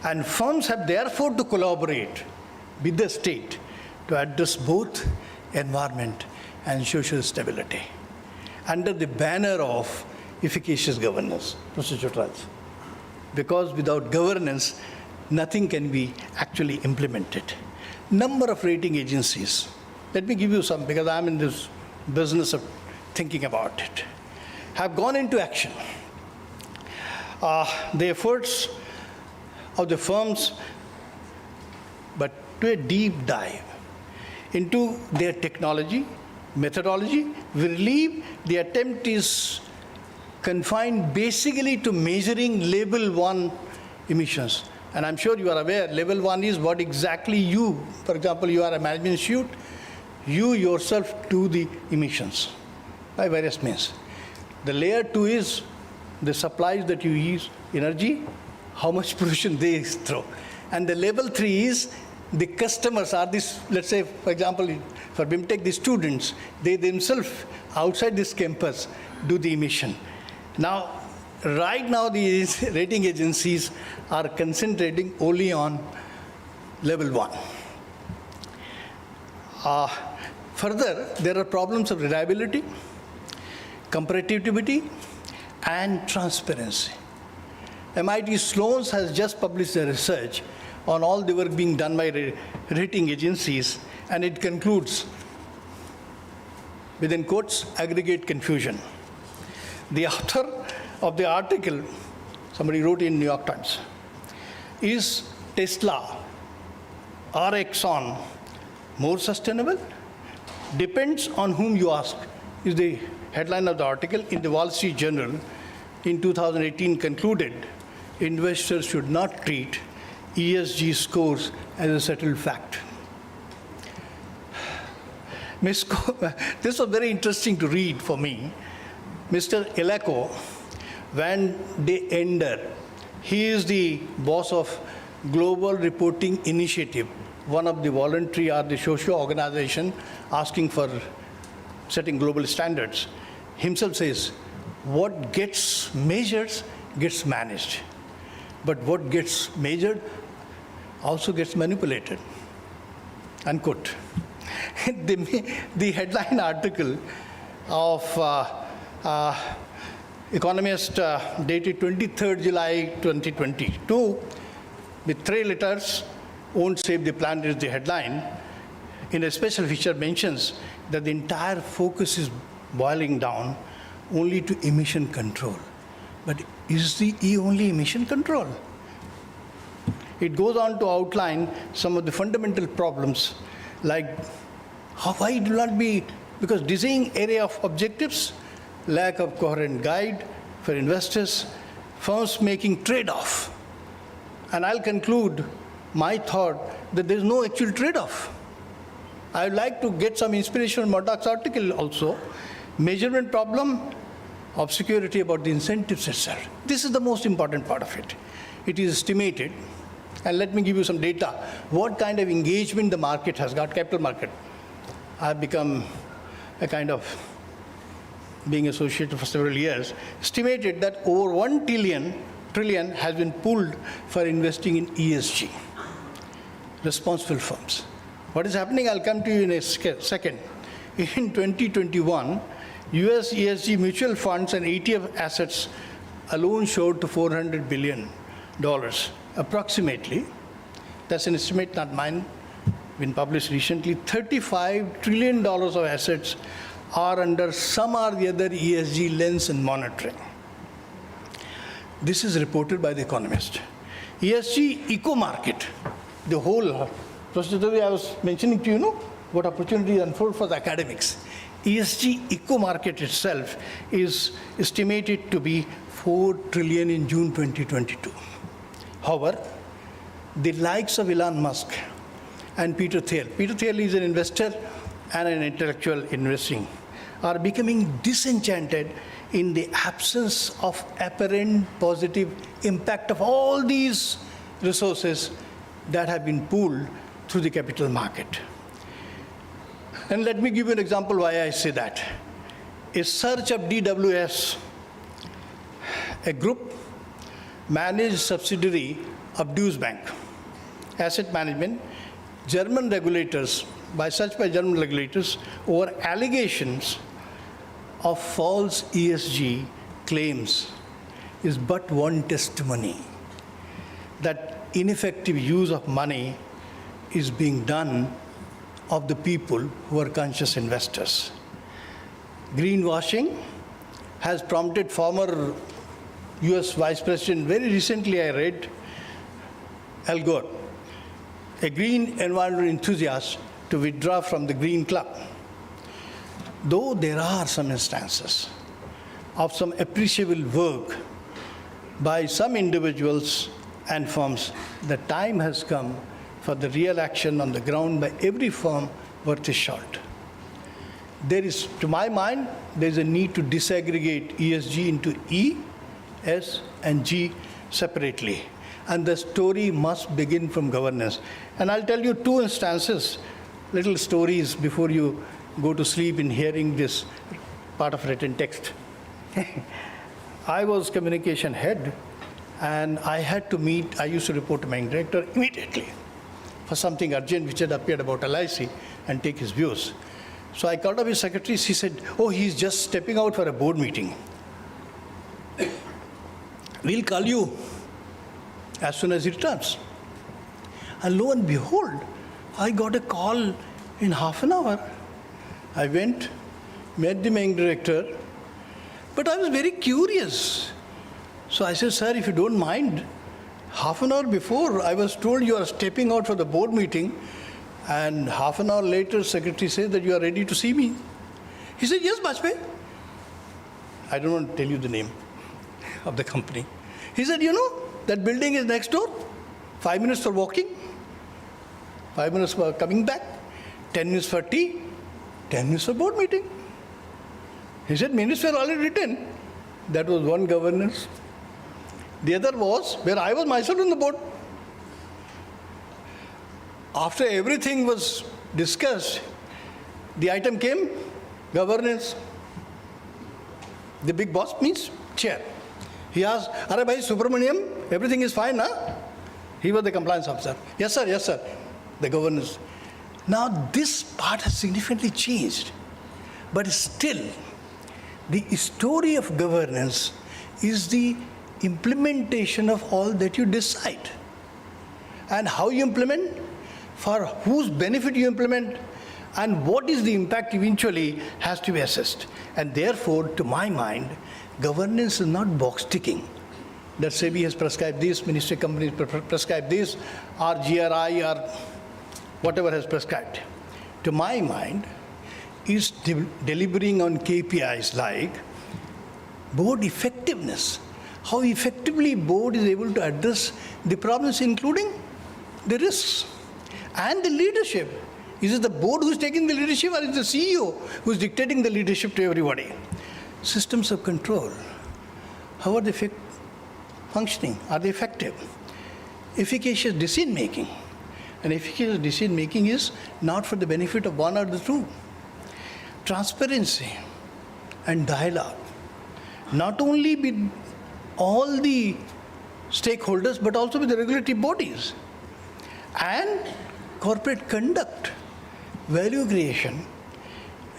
And firms have therefore to collaborate with the state to address both environment and social stability under the banner of efficacious governance. Professor Chotras. Because without governance, nothing can be actually implemented. Number of rating agencies. Let me give you some, because I'm in this business of thinking about it, have gone into action. The efforts of the firms, but to a deep dive into their technology, methodology, we believe the attempt is confined basically to measuring level 1 emissions. And I'm sure you are aware, level 1 is what exactly you, for example, you are a management institute, you yourself do the emissions by various means. The layer 2 is the supplies that you use, energy, how much pollution they throw. And the level 3 is the customers are this, let's say, for example, for BIMTech, the students, they themselves outside this campus do the emission. Now, right now, the rating agencies are concentrating only on level 1. Further, there are problems of reliability, comparativity, and transparency. MIT Sloan has just published a research on all the work being done by rating agencies, and it concludes, within quotes, aggregate confusion. The author of the article, somebody wrote in New York Times, is Tesla or Exxon more sustainable? Depends on whom you ask, is the headline of the article. In the Wall Street Journal in 2018 concluded, investors should not treat ESG scores as a settled fact. This was very interesting to read for me. Mr. Eleko, Van de Ender, he is the boss of Global Reporting Initiative, one of the voluntary or the social organization asking for setting global standards. Himself says, what gets measured gets managed, but what gets measured also gets manipulated. Unquote. The headline article of Economist dated 23rd July 2022 with 3 letters, won't save the planet is the headline. In a special feature mentions that the entire focus is boiling down only to emission control. But is the E only emission control? It goes on to outline some of the fundamental problems, like why it will not be, because designing area of objectives, lack of coherent guide for investors, firms making trade-off. And I'll conclude my thought that there's no actual trade-off. I would like to get some inspiration from Murdoch's article also. Measurement problem, obscurity about the incentives itself. This is the most important part of it. It is estimated, and let me give you some data, what kind of engagement the market has got, capital market. I've become a kind of being associated for several years, estimated that over 1 trillion has been pulled for investing in ESG, responsible firms. What is happening, I'll come to you in a second. In 2021, US ESG mutual funds and ETF assets alone showed to $400 billion, approximately. That's an estimate, not mine, been published recently. $35 trillion of assets are under some or the other ESG lens and monitoring. This is reported by The Economist. ESG eco market, the whole, Professor Devi, I was mentioning to you, what opportunities unfold for the academics. ESG eco market itself is estimated to be 4 trillion in June 2022. However, the likes of Elon Musk and Peter Thiel is an investor and an intellectual investing, are becoming disenchanted in the absence of apparent positive impact of all these resources that have been pooled through the capital market. And let me give you an example why I say that. A search of DWS, a group managed subsidiary of Deutsche Bank, asset management, German regulators, by German regulators over allegations of false ESG claims is but one testimony that ineffective use of money is being done of the people who are conscious investors. Greenwashing has prompted former US Vice President, very recently I read, Al Gore, a green environmental enthusiast, to withdraw from the Green Club. Though there are some instances of some appreciable work by some individuals and firms, the time has come for the real action on the ground by every firm worth its salt. There is, to my mind, there is a need to disaggregate ESG into E, S, and G separately. And the story must begin from governance. And I'll tell you two instances, little stories before you go to sleep in hearing this part of written text. I was communication head, and I had to meet, I used to report to my director immediately for something urgent which had appeared about LIC and take his views. So I called up his secretary. She said, oh, he's just stepping out for a board meeting. We'll call you as soon as he returns. And lo and behold, I got a call in half an hour. I went, met the main director, but I was very curious. So I said, sir, if you don't mind, half an hour before I was told you are stepping out for the board meeting, and half an hour later, secretary said that you are ready to see me. He said, yes, Bajpayee. I don't want to tell you the name of the company. He said, you know, that building is next door, 5 minutes for walking, 5 minutes for coming back, 10 minutes for tea, 10 minutes for board meeting. He said, minutes were already written. That was one governance. The other was where I was myself on the board. After everything was discussed, the item came, governance. The big boss means chair. He asked, "Are bhai Subramaniam, everything is fine, huh?" He was the compliance officer. Yes, sir, yes, sir. The governance. Now, this part has significantly changed. But still, the story of governance is the implementation of all that you decide. And how you implement, for whose benefit you implement, and what is the impact eventually has to be assessed. And therefore, to my mind, governance is not box ticking. That SEBI has prescribed this, ministry companies prescribe this, or GRI, or whatever has prescribed. To my mind, is delivering on KPIs like board effectiveness. How effectively board is able to address the problems, including the risks and the leadership. Is it the board who's taking the leadership, or is the CEO who's dictating the leadership to everybody? Systems of control. How are they functioning? Are they effective? Efficacious decision making. And efficacious decision making is not for the benefit of one or the two. Transparency and dialogue. Not only with all the stakeholders, but also with the regulatory bodies. And corporate conduct, value creation,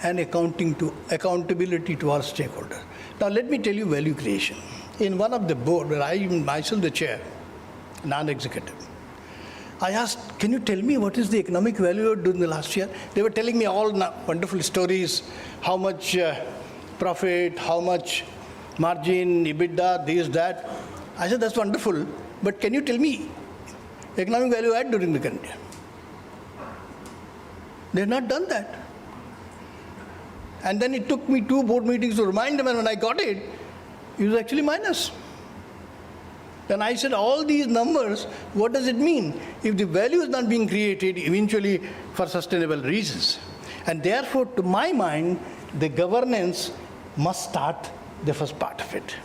and accountability to our stakeholders. Now let me tell you value creation. In one of the board, where I am myself the chair, non-executive, I asked, can you tell me what is the economic value during the last year? They were telling me all wonderful stories, how much profit, how much margin, EBITDA, this, that. I said, that's wonderful, but can you tell me economic value add during the current year? They've not done that. And then it took me 2 board meetings to remind them, and when I got it, it was actually minus. Then I said, all these numbers, what does it mean? If the value is not being created eventually for sustainable reasons. And therefore, to my mind, the governance must start the first part of it.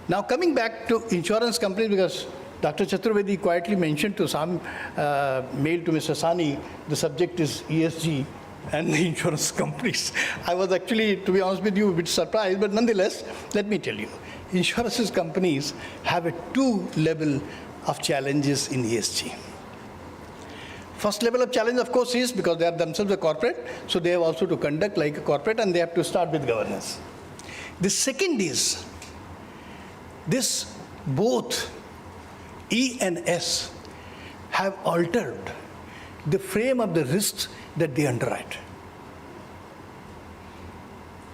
Now coming back to insurance companies, because Dr. Chaturvedi quietly mentioned to some mail to Mr. Sani, the subject is ESG and the insurance companies. I was actually, to be honest with you, a bit surprised, but nonetheless, let me tell you, insurance companies have a 2 level of challenges in ESG. First level of challenge, of course, is because they are themselves a corporate, so they have also to conduct like a corporate, and they have to start with governance. The second is, this both E and S have altered the frame of the risks that they underwrite.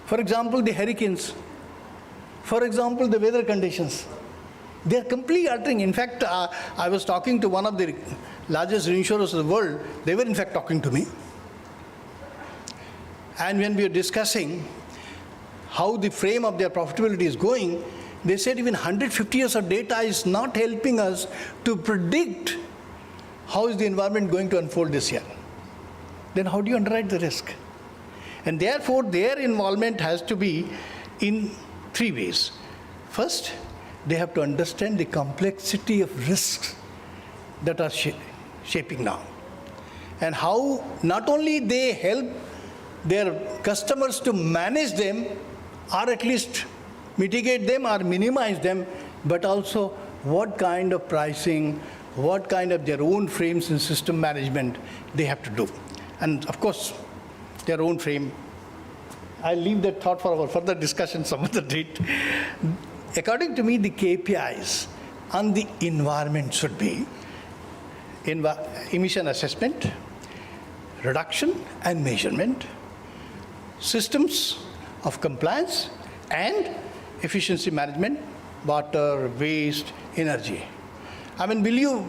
For example, the hurricanes. For example, the weather conditions. They are completely altering. In fact, I was talking to one of the largest reinsurers of the world. They were in fact talking to me. And when we were discussing how the frame of their profitability is going, they said even 150 years of data is not helping us to predict how is the environment going to unfold this year. Then how do you underwrite the risk? And therefore, their involvement has to be in 3 ways. First, they have to understand the complexity of risks that are shaping now. And how not only they help their customers to manage them, or at least mitigate them or minimize them, but also what kind of pricing, what kind of their own frames and system management they have to do. And of course, their own frame. I'll leave that thought for our further discussion some other date. According to me, the KPIs on the environment should be emission assessment, reduction and measurement, systems of compliance, and efficiency management, water, waste, energy. I mean, will you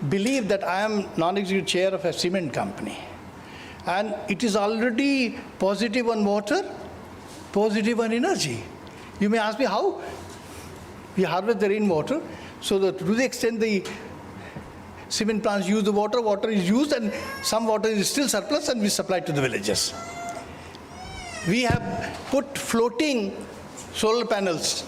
believe that I am non-executive chair of a cement company? And it is already positive on water, positive on energy. You may ask me how? We harvest the rainwater, so that to the extent the cement plants use the water, water is used, and some water is still surplus, and we supply to the villages. We have put floating solar panels,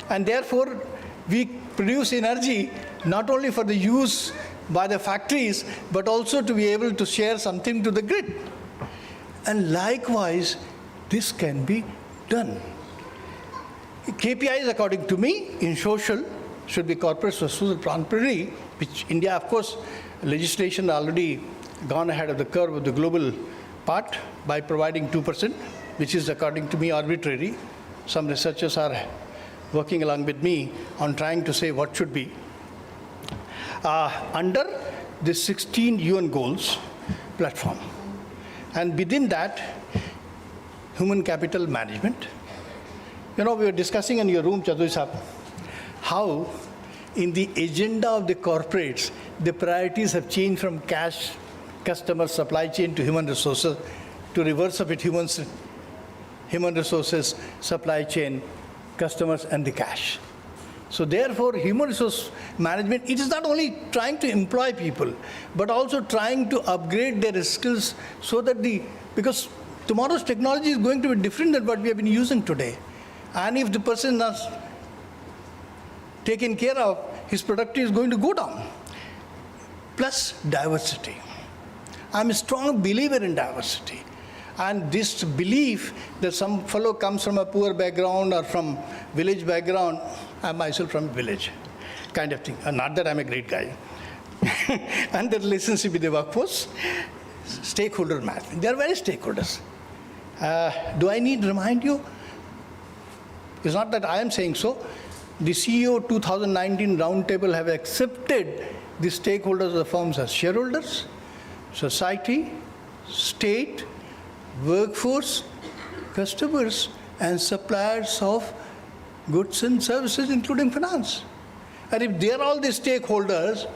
and therefore we produce energy not only for the use by the factories, but also to be able to share something to the grid. And likewise, this can be done. KPIs, according to me, in social, should be corporate social responsibility, which India, of course, legislation already gone ahead of the curve of the global part by providing 2%, which is, according to me, arbitrary. Some researchers are working along with me on trying to say what should be. Under the 16 UN goals platform. And within that, human capital management. You know, we were discussing in your room, Chaudhary Sahab, how in the agenda of the corporates, the priorities have changed from cash, customer, supply chain to human resources, to reverse of it, human resources, supply chain, customers, and the cash. So therefore, human resource management, it is not only trying to employ people, but also trying to upgrade their skills so that because tomorrow's technology is going to be different than what we have been using today. And if the person is not taken care of, his productivity is going to go down. Plus diversity. I'm a strong believer in diversity. And this belief that some fellow comes from a poor background or from village background, I'm myself from a village kind of thing. Not that I'm a great guy. And the relationship with the workforce, stakeholder management. They are very stakeholders. Do I need to remind you? It's not that I am saying so. The CEO 2019 roundtable have accepted the stakeholders of the firms as shareholders, society, state, workforce, customers, and suppliers of goods and services, including finance. And if they are all the stakeholders,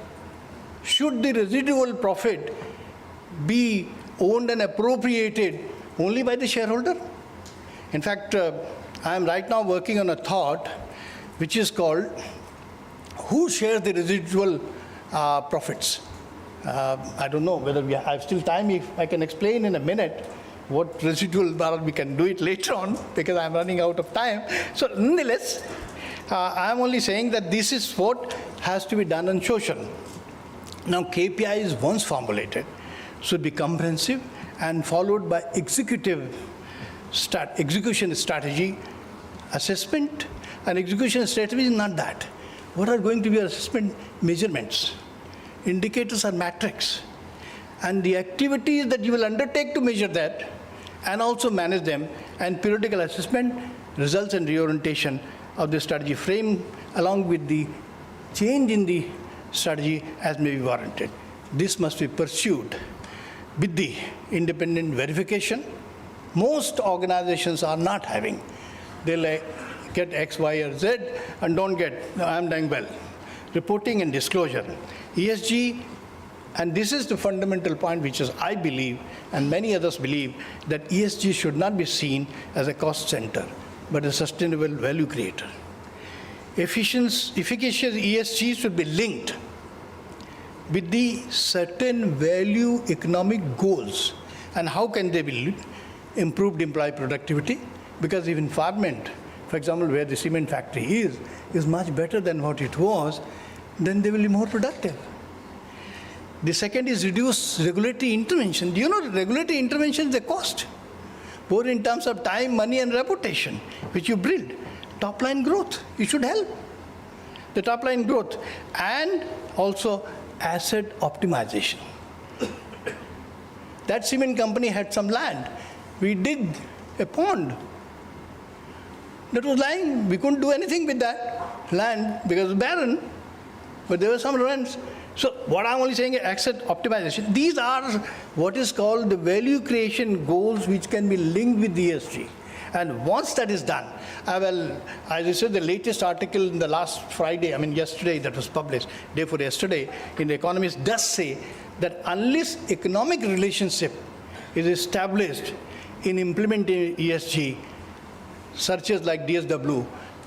should the residual profit be owned and appropriated only by the shareholder. In fact, I am right now working on a thought which is called who shares the residual profits. I don't know whether I have still time. If I can explain in a minute what residual, but we can do it later on because I'm running out of time. So nonetheless, I'm only saying that this is what has to be done on social. Now KPIs once formulated should be comprehensive and followed by execution strategy, assessment, and execution strategy is not that. What are going to be assessment measurements? Indicators are metrics. And the activities that you will undertake to measure that and also manage them, and periodical assessment, results and reorientation of the strategy frame along with the change in the strategy as may be warranted. This must be pursued with the independent verification. Most organizations are not having. They'll get X, Y, or Z and don't get, no, I'm doing well. Reporting and disclosure. ESG, and this is the fundamental point which is I believe and many others believe, that ESG should not be seen as a cost center but a sustainable value creator. Efficacious ESG should be linked with the certain value economic goals. And how can they be improved employee productivity? Because if environment, for example, where the cement factory is much better than what it was, then they will be more productive. The second is reduce regulatory intervention. Do you know regulatory intervention is a cost, both in terms of time, money, and reputation, which you build. Top line growth, it should help. The top line growth, and also asset optimization. That cement company had some land. We did a pond that was lying. We couldn't do anything with that land because it was barren, but there were some rents. So what I'm only saying is asset optimization. These are what is called the value creation goals which can be linked with ESG. And once that is done, as I said, the latest article in the last Friday, yesterday that was published, day before yesterday, in The Economist does say that unless economic relationship is established in implementing ESG, searches like DSW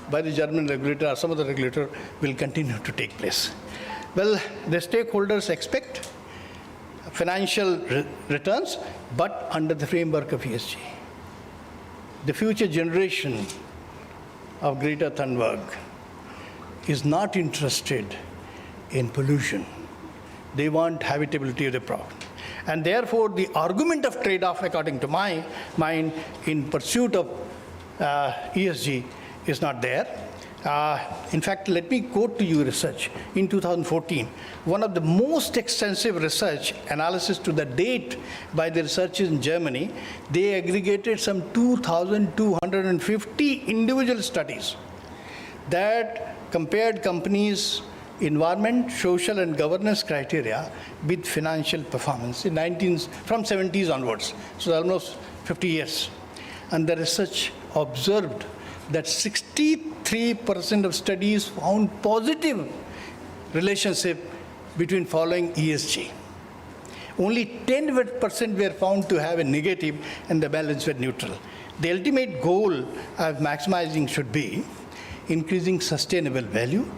by the German regulator or some other regulator will continue to take place. Well, the stakeholders expect financial returns, but under the framework of ESG. The future generation of Greta Thunberg is not interested in pollution. They want habitability of the problem. And therefore, the argument of trade-off, according to my mind, in pursuit of ESG is not there. In fact, let me quote to you research. In 2014, one of the most extensive research analysis to the date by the researchers in Germany, they aggregated some 2,250 individual studies that compared companies' environment, social, and governance criteria with financial performance from 70s onwards, so almost 50 years. And the research observed that 63% of studies found positive relationship between following ESG. Only 10% were found to have a negative, and the balance were neutral. The ultimate goal of maximizing should be increasing sustainable value,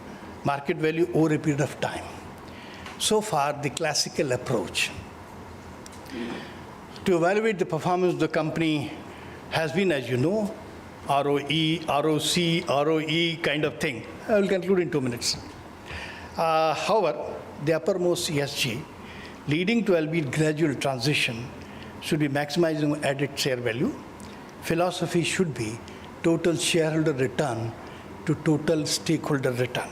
market value over a period of time. So far, the classical approach to evaluate the performance of the company has been, as you know, ROE, ROC, ROE kind of thing. I will conclude in 2 minutes. However, the uppermost ESG, leading to albeit gradual transition, should be maximizing added share value. Philosophy should be total shareholder return to total stakeholder return.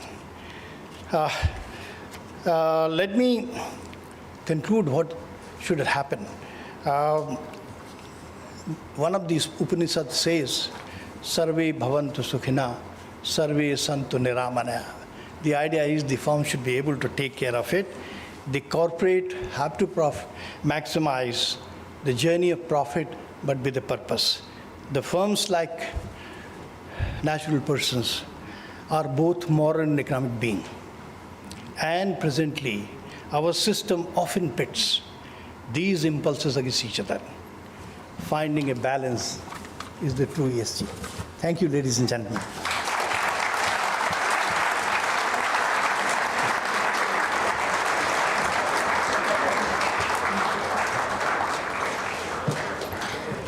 Let me conclude what should happen. One of these Upanishads says, Sarve bhavantu sukhina, sarve santu niramana. The idea is the firm should be able to take care of it. The corporate have to maximize the journey of profit, but with a purpose. The firms, like natural persons, are both moral and economic beings. And presently, our system often pits these impulses against each other. Finding a balance is the true ESG. Thank you, ladies and gentlemen.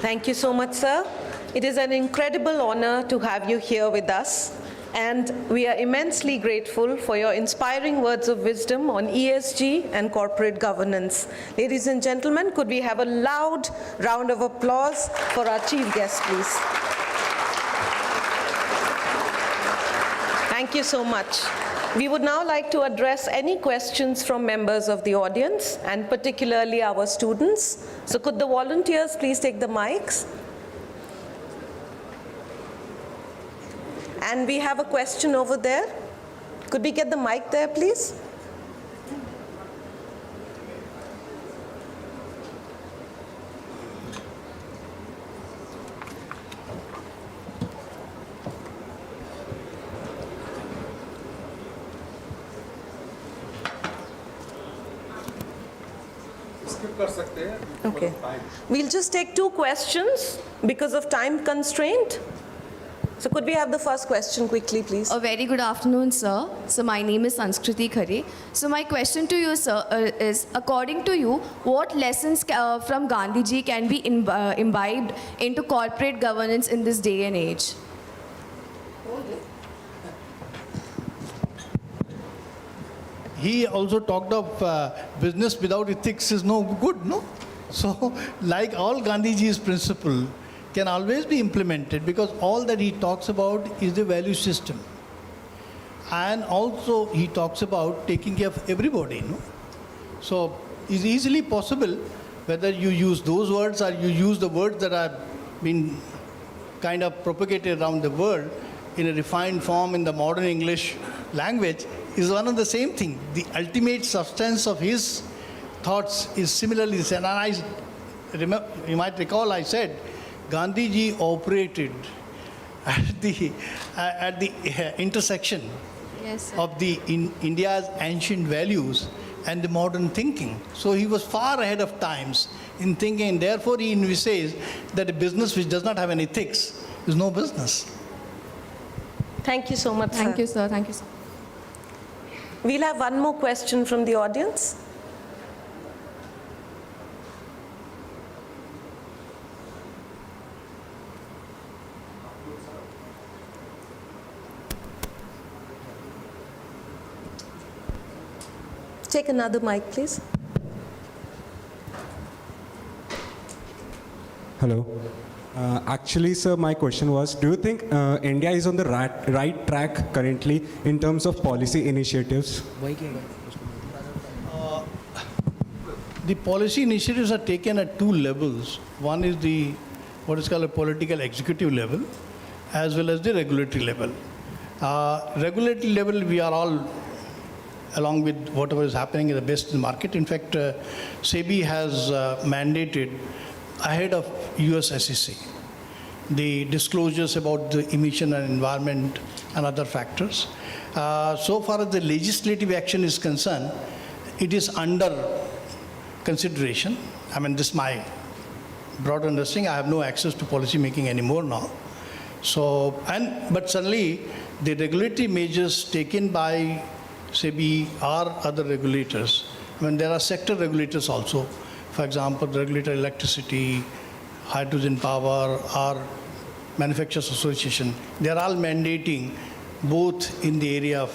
Thank you so much, sir. It is an incredible honor to have you here with us, and we are immensely grateful for your inspiring words of wisdom on ESG and corporate governance. Ladies and gentlemen, could we have a loud round of applause for our chief guest, please? Thank you so much. We would now like to address any questions from members of the audience, and particularly our students. So could the volunteers please take the mics? And we have a question over there. Could we get the mic there, please? Okay. We'll just take 2 questions because of time constraint. So could we have the first question quickly, please? A very good afternoon, sir. So my name is Sanskriti Khare. So my question to you, sir, is according to you, what lessons from Gandhiji can be imbibed into corporate governance in this day and age? He also talked of business without ethics is no good, no? So, like all Gandhiji's principle can always be implemented, because all that he talks about is the value system. And also he talks about taking care of everybody, no? So, it's easily possible, whether you use those words or you use the words that have been kind of propagated around the world in a refined form in the modern English language, is one and the same thing. The ultimate substance of his thoughts is similarly the same. And you might recall I said, Gandhiji operated at the intersection Yes, sir. of India's ancient values and the modern thinking. So he was far ahead of times in thinking, and therefore he envisages that a business which does not have any ethics is no business. Thank you so much, Thank sir. you, sir. Thank you, sir. We'll have one more question from the audience. Take another mic, please. Hello. Actually, sir, my question was, do you think India is on the right track currently in terms of policy initiatives? The policy initiatives are taken at 2 levels. One is the what is called a political executive level, as well as the regulatory level. Regulatory level, we are all along with whatever is happening in the best in the market. In fact, SEBI has mandated ahead of US SEC the disclosures about the emission and environment and other factors. So far as the legislative action is concerned, it is under consideration. I mean, this is my broad understanding. I have no access to policy making anymore now. So, but certainly the regulatory measures taken by SEBI or other regulators, I mean, there are sector regulators also. For example, the regulator electricity, hydrogen power, or manufacturers association, they are all mandating both in the area of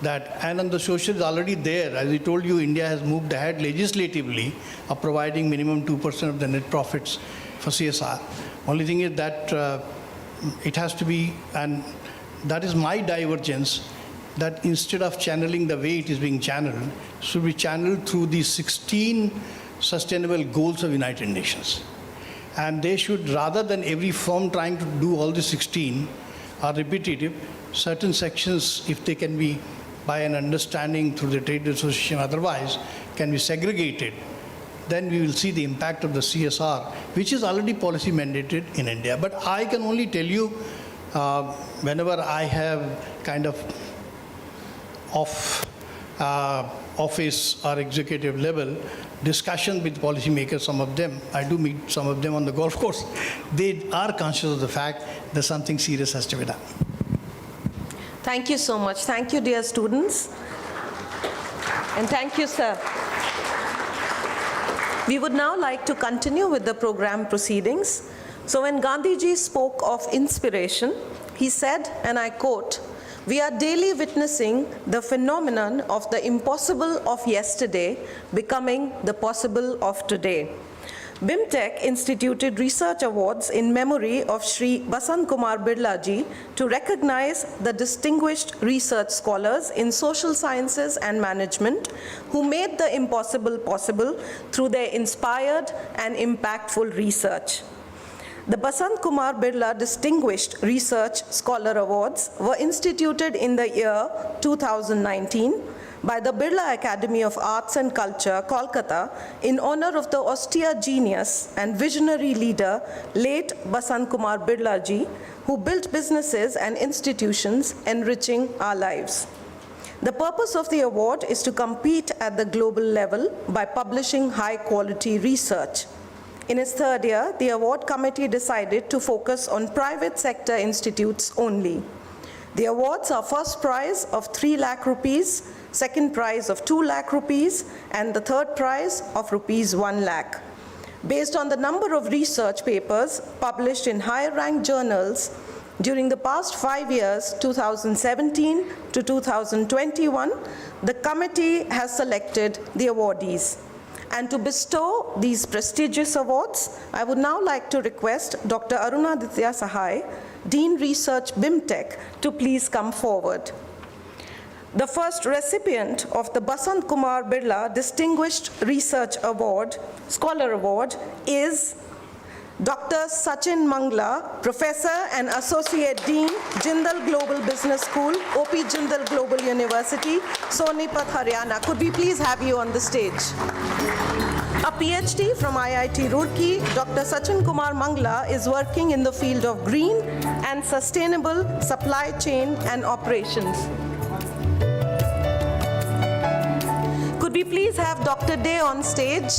that. And on the social is already there. As I told you, India has moved ahead legislatively of providing minimum 2% of the net profits for CSR. Only thing is that it has to be, and that is my divergence, that instead of channeling the way it is being channeled, should be channeled through the 16 sustainable goals of United Nations. And they should, rather than every firm trying to do all the 16 are repetitive, certain sections, if they can be by an understanding through the trade association otherwise, can be segregated, then we will see the impact of the CSR, which is already policy mandated in India. But I can only tell you, whenever I have kind of office or executive level, discussion with policymakers, some of them, I do meet some of them on the golf course, they are conscious of the fact that something serious has to be done. Thank you so much. Thank you, dear students. And thank you, sir. We would now like to continue with the program proceedings. So when Gandhiji spoke of inspiration, he said, and I quote, "We are daily witnessing the phenomenon of the impossible of yesterday becoming the possible of today." BIMTech instituted research awards in memory of Shri Basant Kumar Birla ji to recognize the distinguished research scholars in social sciences and management who made the impossible possible through their inspired and impactful research. The Basant Kumar Birla Distinguished Research Scholar Awards were instituted in the year 2019 by the Birla Academy of Arts and Culture, Kolkata, in honor of the austere genius and visionary leader, late Basant Kumar Birla ji, who built businesses and institutions enriching our lives. The purpose of the award is to compete at the global level by publishing high-quality research. In its third year, the award committee decided to focus on private sector institutes only. The awards are first prize of 3 lakh rupees, second prize of 2 lakh rupees, and the third prize of rupees 1 lakh. Based on the number of research papers published in higher-ranked journals during the past 5 years, 2017 to 2021, the committee has selected the awardees. And to bestow these prestigious awards, I would now like to request Dr. Arunaditya Sahai, Dean Research BIMTech, to please come forward. The first recipient of the Basant Kumar Birla Distinguished Research Award, Scholar Award, is Dr. Sachin Mangla, Professor and Associate Dean, Jindal Global Business School, OP Jindal Global University, Sonipat, Haryana. Could we please have you on the stage? A PhD from IIT Roorkee, Dr. Sachin Kumar Mangla is working in the field of green and sustainable supply chain and operations. Could we please have Dr. Day on stage?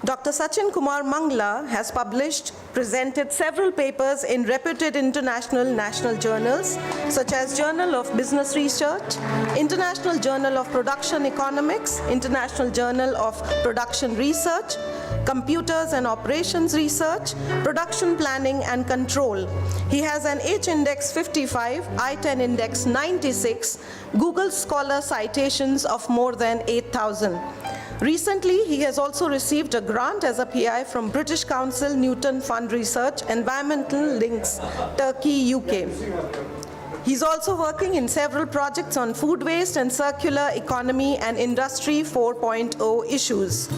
Dr. Sachin Kumar Mangla has published, presented several papers in reputed international national journals, such as Journal of Business Research, International Journal of Production Economics, International Journal of Production Research, Computers and Operations Research, Production Planning and Control. He has an H-index 55, I-10 index 96, Google Scholar citations of more than 8,000. Recently, he has also received a grant as a PI from British Council Newton Fund Research, Environmental Links, Turkey, UK. He's also working in several projects on food waste and circular economy and Industry 4.0 issues.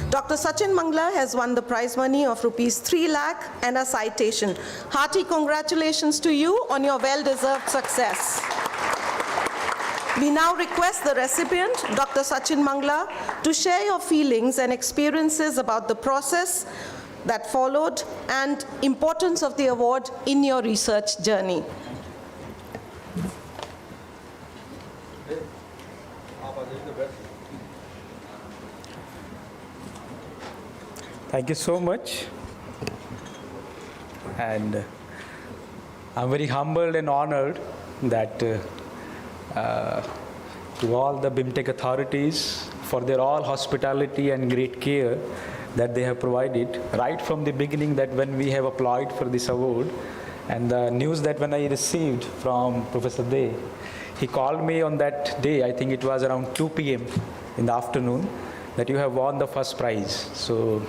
Dr. Sachin Mangla has won the prize money of rupees 3 lakh and a citation. Hearty congratulations to you on your well-deserved success. We now request the recipient, Dr. Sachin Mangla, to share your feelings and experiences about the process that followed and importance of the award in your research journey. Thank you so much. And I'm very humbled and honored that to all the BIMTech authorities for their all hospitality and great care that they have provided right from the beginning, that when we have applied for this award, and the news that when I received from Professor Dey, he called me on that day, I think it was around 2 p.m. in the afternoon, that you have won the first prize. So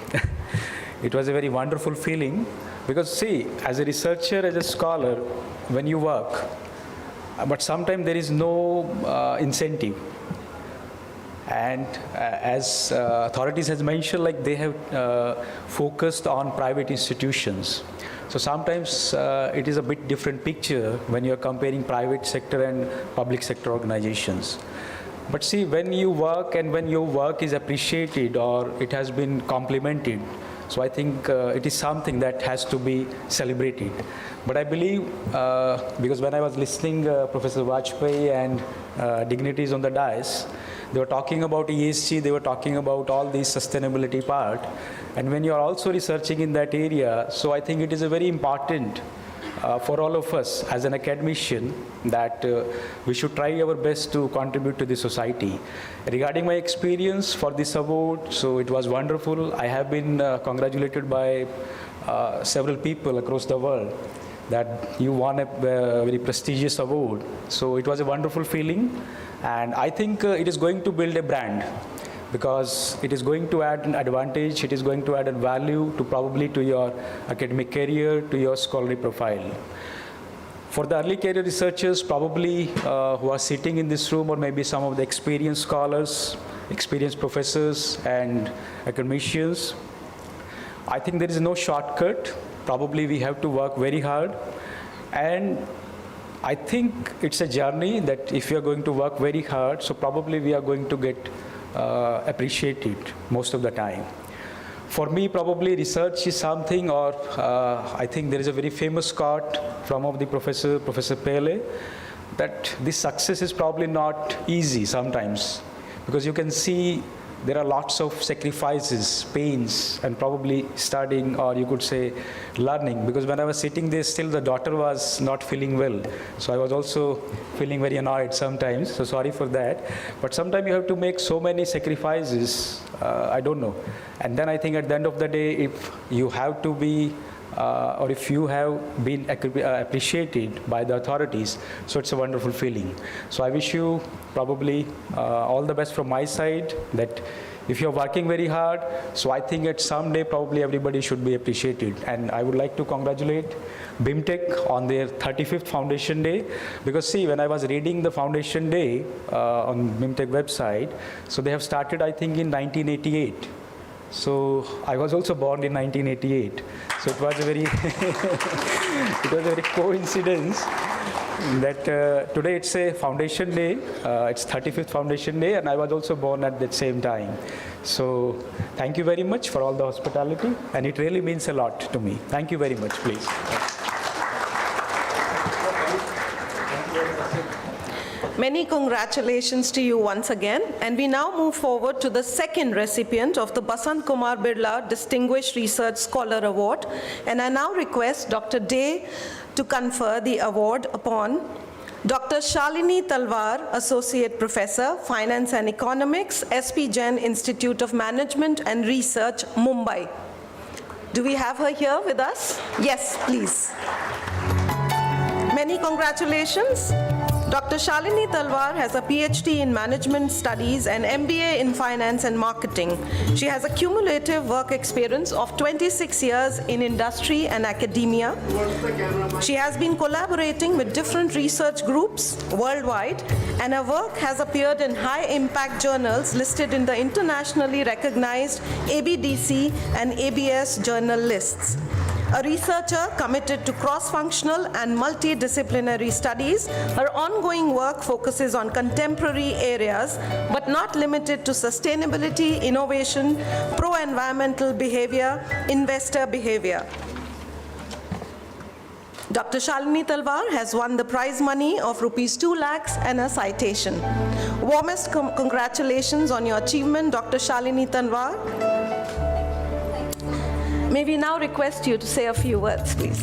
it was a very wonderful feeling, because see, as a researcher, as a scholar, when you work, but sometimes there is no incentive. And as authorities has mentioned, like they have focused on private institutions. So sometimes it is a bit different picture when you are comparing private sector and public sector organizations. But see, when you work and when your work is appreciated or it has been complimented, So I think it is something that has to be celebrated. But I believe, because when I was listening Professor Vajpayee and dignitaries on the dais, they were talking about ESG, they were talking about all these sustainability part. And when you are also researching in that area, so I think it is a very important for all of us as an academician that we should try our best to contribute to the society. Regarding my experience for this award, so it was wonderful. I have been congratulated by several people across the world that you won a very prestigious award. So it was a wonderful feeling, and I think it is going to build a brand, because it is going to add an advantage, it is going to add a value to probably to your academic career, to your scholarly profile. For the early career researchers probably who are sitting in this room, or maybe some of the experienced scholars, experienced professors and academicians, I think there is no shortcut. Probably we have to work very hard, and I think it's a journey that if we are going to work very hard, so probably we are going to get appreciated most of the time. For me, probably research is something, or I think there is a very famous quote from of the Professor Pele, that this success is probably not easy sometimes, because you can see there are lots of sacrifices, pains, and probably studying, or you could say learning. Because when I was sitting there, still the daughter was not feeling well. So I was also feeling very annoyed sometimes, so sorry for that. But sometimes you have to make so many sacrifices, I don't know. And then I think at the end of the day, if you have to be or if you have been appreciated by the authorities, so it's a wonderful feeling. So I wish you probably all the best from my side, that if you're working very hard, so I think at some day probably everybody should be appreciated. And I would like to congratulate BIMTech on their 35th Foundation Day, because see, when I was reading the Foundation Day on BIMTech website, so they have started I think in 1988. So I was also born in 1988. So it was a very, it was a very coincidence that today it's a Foundation Day, it's 35th Foundation Day, and I was also born at that same time. So thank you very much for all the hospitality, and it really means a lot to me. Thank you very much, please. Many congratulations to you once again, and we now move forward to the second recipient of the Basant Kumar Birla Distinguished Research Scholar Award, and I now request Dr. Day to confer the award upon Dr. Shalini Talwar, Associate Professor, Finance and Economics, SP Jain Institute of Management and Research, Mumbai. Do we have her here with us? Yes, please. Many congratulations. Dr. Shalini Talwar has a PhD in Management Studies and MBA in Finance and Marketing. She has a cumulative work experience of 26 years in industry and academia. She has been collaborating with different research groups worldwide, and her work has appeared in high-impact journals listed in the internationally recognized ABDC and ABS journal lists. A researcher committed to cross-functional and multidisciplinary studies, her ongoing work focuses on contemporary areas, but not limited to sustainability, innovation, pro-environmental behavior, investor behavior. Dr. Shalini Talwar has won the prize money of rupees 2 lakhs and a citation. Warmest congratulations on your achievement, Dr. Shalini Talwar. May we now request you to say a few words, please.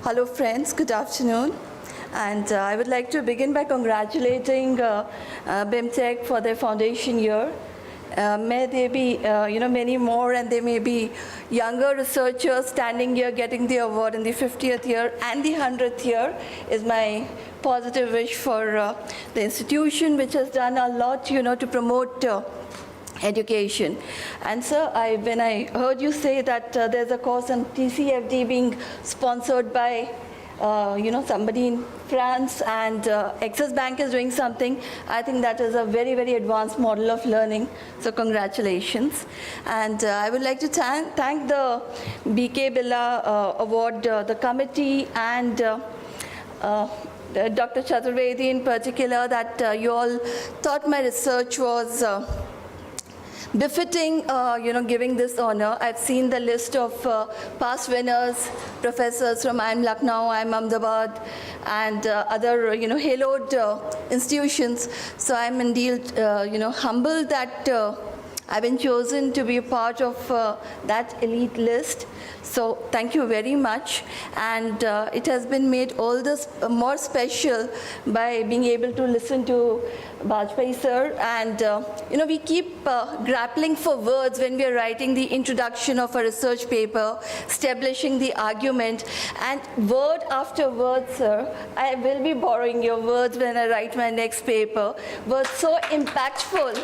Hello friends, good afternoon. And I would like to begin by congratulating BIMTech for their foundation year. May there be many more, and there may be younger researchers standing here getting the award in the 50th year and the 100th year is my positive wish for the institution, which has done a lot to promote education. And sir, when I heard you say that there's a course on TCFD being sponsored by somebody in France and Axis Bank is doing something, I think that is a very, very advanced model of learning. So congratulations. And I would like to thank the BK Birla Award, the committee, and Dr. Chaturvedi in particular, that you all thought my research was befitting, giving this honor. I've seen the list of past winners, professors from IIM Lucknow, IIM Ahmedabad, and other, haloed institutions. So I'm indeed, humbled that I've been chosen to be a part of that elite list. So thank you very much. And it has been made all this more special by being able to listen to Bajpai sir. And, we keep grappling for words when we are writing the introduction of a research paper, establishing the argument. And word after word, sir, I will be borrowing your words when I write my next paper. Words so impactful.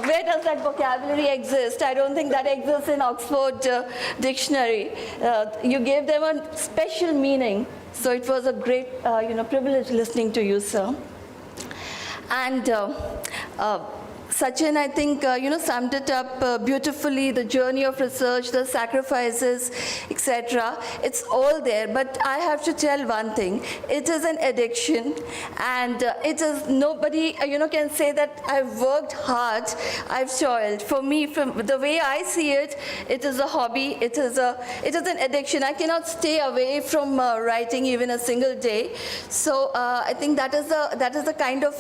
Where does that vocabulary exist? I don't think that exists in Oxford Dictionary. You gave them a special meaning. So it was a great, privilege listening to you, sir. And Sachin, I think, summed it up beautifully, the journey of research, the sacrifices, etc. It's all there, but I have to tell one thing. It is an addiction, and it is nobody, can say that I've worked hard, I've toiled. For me, from the way I see it, it is a hobby, it is an addiction. I cannot stay away from writing even a single day. So I think that is the kind of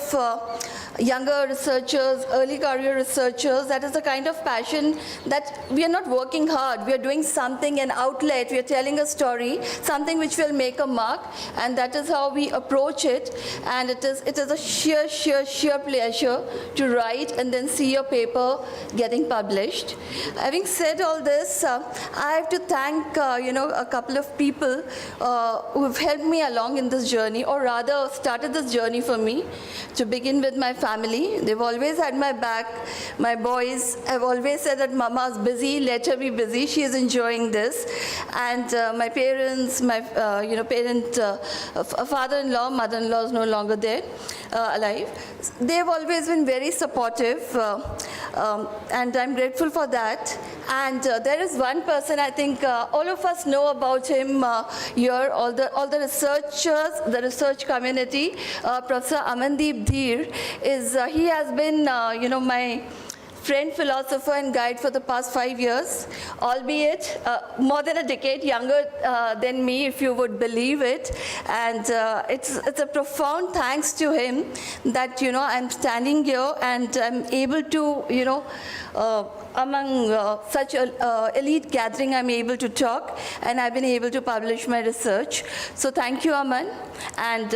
younger researchers, early career researchers, that is the kind of passion that we are not working hard. We are doing something, an outlet. We are telling a story, something which will make a mark, and that is how we approach it. And it is a sheer pleasure to write and then see your paper getting published. Having said all this, I have to thank a couple of people who have helped me along in this journey, or rather started this journey for me. To begin with, my family. They've always had my back. My boys have always said that Mama's busy, let her be busy. She is enjoying this. And my parents, my father-in-law, mother-in-law is no longer there, alive. They've always been very supportive, and I'm grateful for that. And there is one person, I think all of us know about him here, all the researchers, the research community. Professor Amandeep Dheer he has been, my friend, philosopher, and guide for the past 5 years, albeit more than a decade younger than me, if you would believe it. And it's a profound thanks to him that, I'm standing here and I'm able to, among such an elite gathering, I'm able to talk, and I've been able to publish my research. So thank you, Aman. And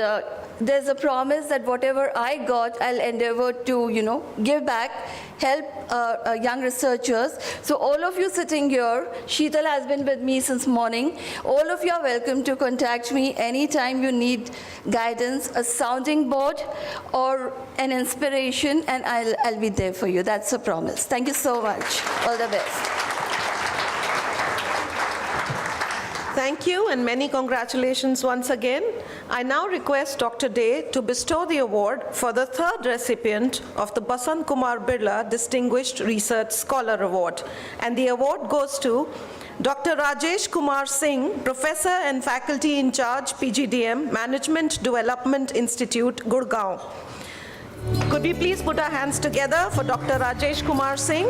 there's a promise that whatever I got, I'll endeavor to, give back, help young researchers. So all of you sitting here, Sheetal has been with me since morning. All of you are welcome to contact me anytime you need guidance, a sounding board, or an inspiration, and I'll be there for you. That's a promise. Thank you so much. All the best. Thank you, and many congratulations once again. I now request Dr. Dey to bestow the award for the third recipient of the Basant Kumar Birla Distinguished Research Scholar Award. And the award goes to Dr. Rajesh Kumar Singh, Professor and Faculty in Charge, PGDM, Management Development Institute, Gurgaon. Could we please put our hands together for Dr. Rajesh Kumar Singh?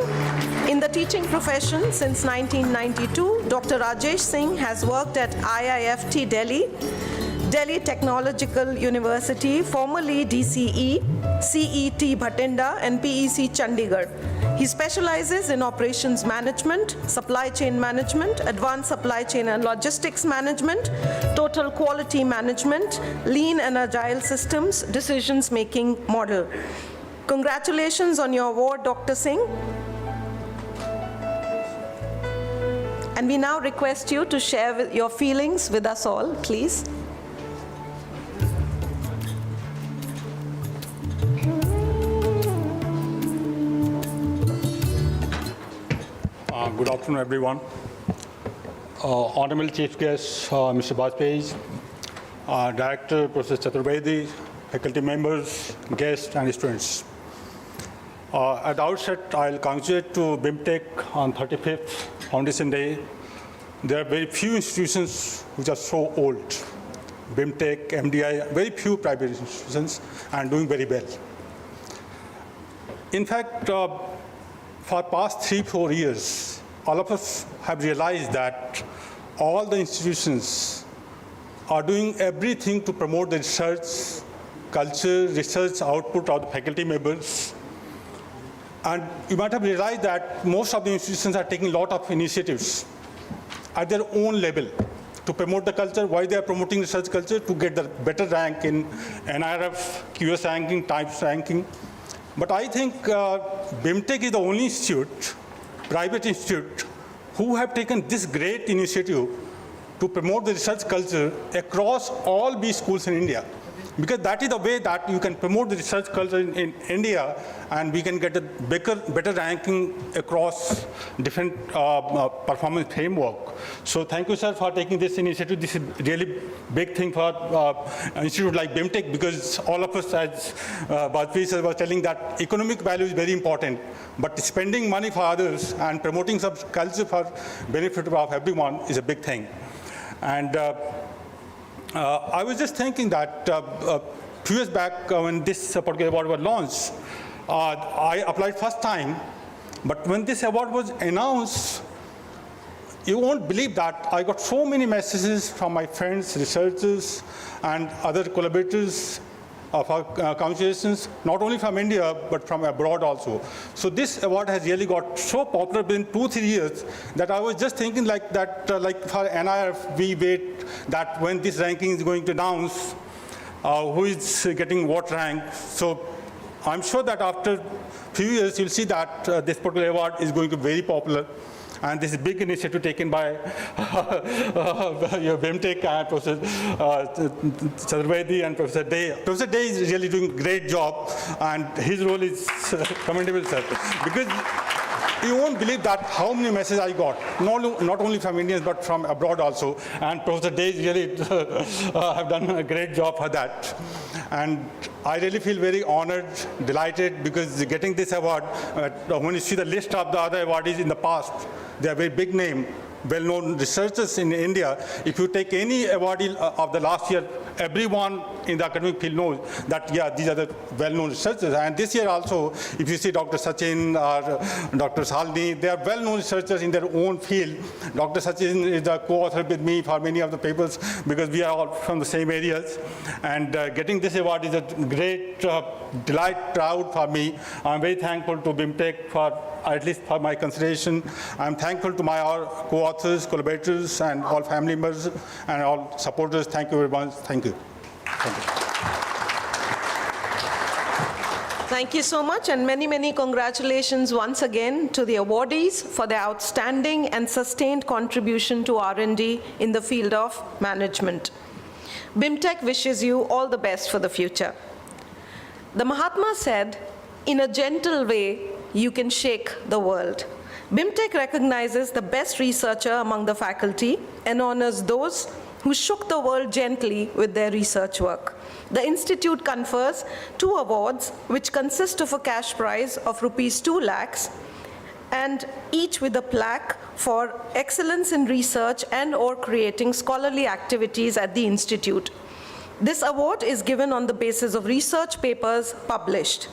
In the teaching profession since 1992, Dr. Rajesh Singh has worked at IIFT Delhi, Delhi Technological University, formerly DCE, CET Bhatinda, and PEC Chandigarh. He specializes in operations management, supply chain management, advanced supply chain and logistics management, total quality management, lean and agile systems, decisions-making model. Congratulations on your award, Dr. Singh. And we now request you to share your feelings with us all, please. Good afternoon, everyone. Honorable Chief Guest, Mr. Bajpayee, Director, Professor Chaturvedi, faculty members, guests, and students. At the outset, I'll congratulate to BIMTech on 35th Foundation Day. There are very few institutions which are so old. BIMTech, MDI, very few private institutions, and doing very well. In fact, for past 3-4 years, all of us have realized that all the institutions are doing everything to promote the research, culture, research output of the faculty members. And you might have realized that most of the institutions are taking a lot of initiatives at their own level to promote the culture. Why they are promoting research culture? To get the better rank in NIRF, QS ranking, TIPES ranking. But I think BIMTech is the only institute, private institute, who have taken this great initiative to promote the research culture across all B schools in India. Because that is the way that you can promote the research culture in India, and we can get a better ranking across different performance framework. So thank you, sir, for taking this initiative. This is really big thing for an institute like BIMTech, because all of us, as Bajpayee sir was telling, that economic value is very important, but spending money for others and promoting some culture for benefit of everyone is a big thing. And I was just thinking that a few years back when this particular award was launched, I applied first time, but when this award was announced, you won't believe that I got so many messages from my friends, researchers, and other collaborators of our congregations, not only from India, but from abroad also. So this award has really got so popular within 2-3 years that I was just thinking like that, like for NIRF, we wait that when this ranking is going to announce, who is getting what rank. So I'm sure that after a few years, you'll see that this particular award is going to be very popular. And this is a big initiative taken by BIMTech and Professor Chaturvedi and Professor Day. Professor Day is really doing a great job, and his role is commendable, sir. Because you won't believe that how many messages I got, not only from Indians, but from abroad also. And Professor Day really have done a great job for that. And I really feel very honored, delighted, because getting this award, when you see the list of the other awardees in the past, they are very big name, well-known researchers in India. If you take any awardee of the last year, everyone in the academic field knows that, yeah, these are the well-known researchers. And this year also, if you see Dr. Sachin or Dr. Salini, they are well-known researchers in their own field. Dr. Sachin is the co-author with me for many of the papers, because we are all from the same areas. And getting this award is a great delight, proud for me. I'm very thankful to BIMTech for, at least for my consideration. I'm thankful to my co-authors, collaborators, and all family members, and all supporters. Thank you very much. Thank you. Thank you. Thank you so much, and many, many congratulations once again to the awardees for their outstanding and sustained contribution to R&D in the field of management. BIMTech wishes you all the best for the future. The Mahatma said, "In a gentle way, you can shake the world." BIMTech recognizes the best researcher among the faculty and honors those who shook the world gently with their research work. The institute confers 2 awards, which consist of a cash prize of rupees 2 lakhs, and each with a plaque for excellence in research and/or creating scholarly activities at the institute. This award is given on the basis of research papers published.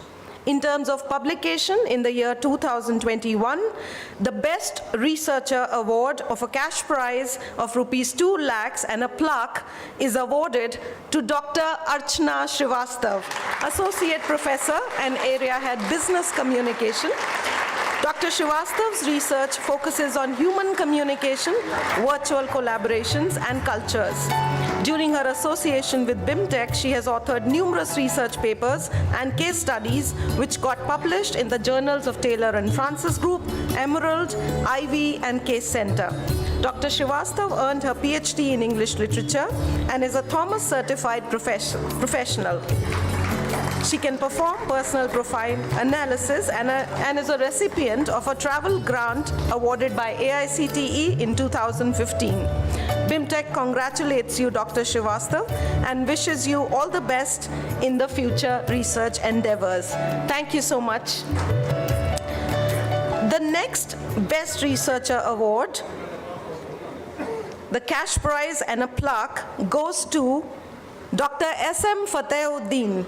In terms of publication, in the year 2021, the Best Researcher Award of a cash prize of rupees 2 lakhs and a plaque is awarded to Dr. Archana Srivastav, Associate Professor and Area Head Business Communication. Dr. Srivastav's research focuses on human communication, virtual collaborations, and cultures. During her association with BIMTech, she has authored numerous research papers and case studies which got published in the journals of Taylor and Francis Group, Emerald, Ivy, and Case Center. Dr. Srivastav earned her PhD in English literature and is a Thomas certified professional. She can perform personal profile analysis and is a recipient of a travel grant awarded by AICTE in 2015. BIMTech congratulates you, Dr. Srivastav, and wishes you all the best in the future research endeavors. Thank you so much. The next Best Researcher Award, the cash prize and a plaque goes to Dr. S.M. Fatehouddin.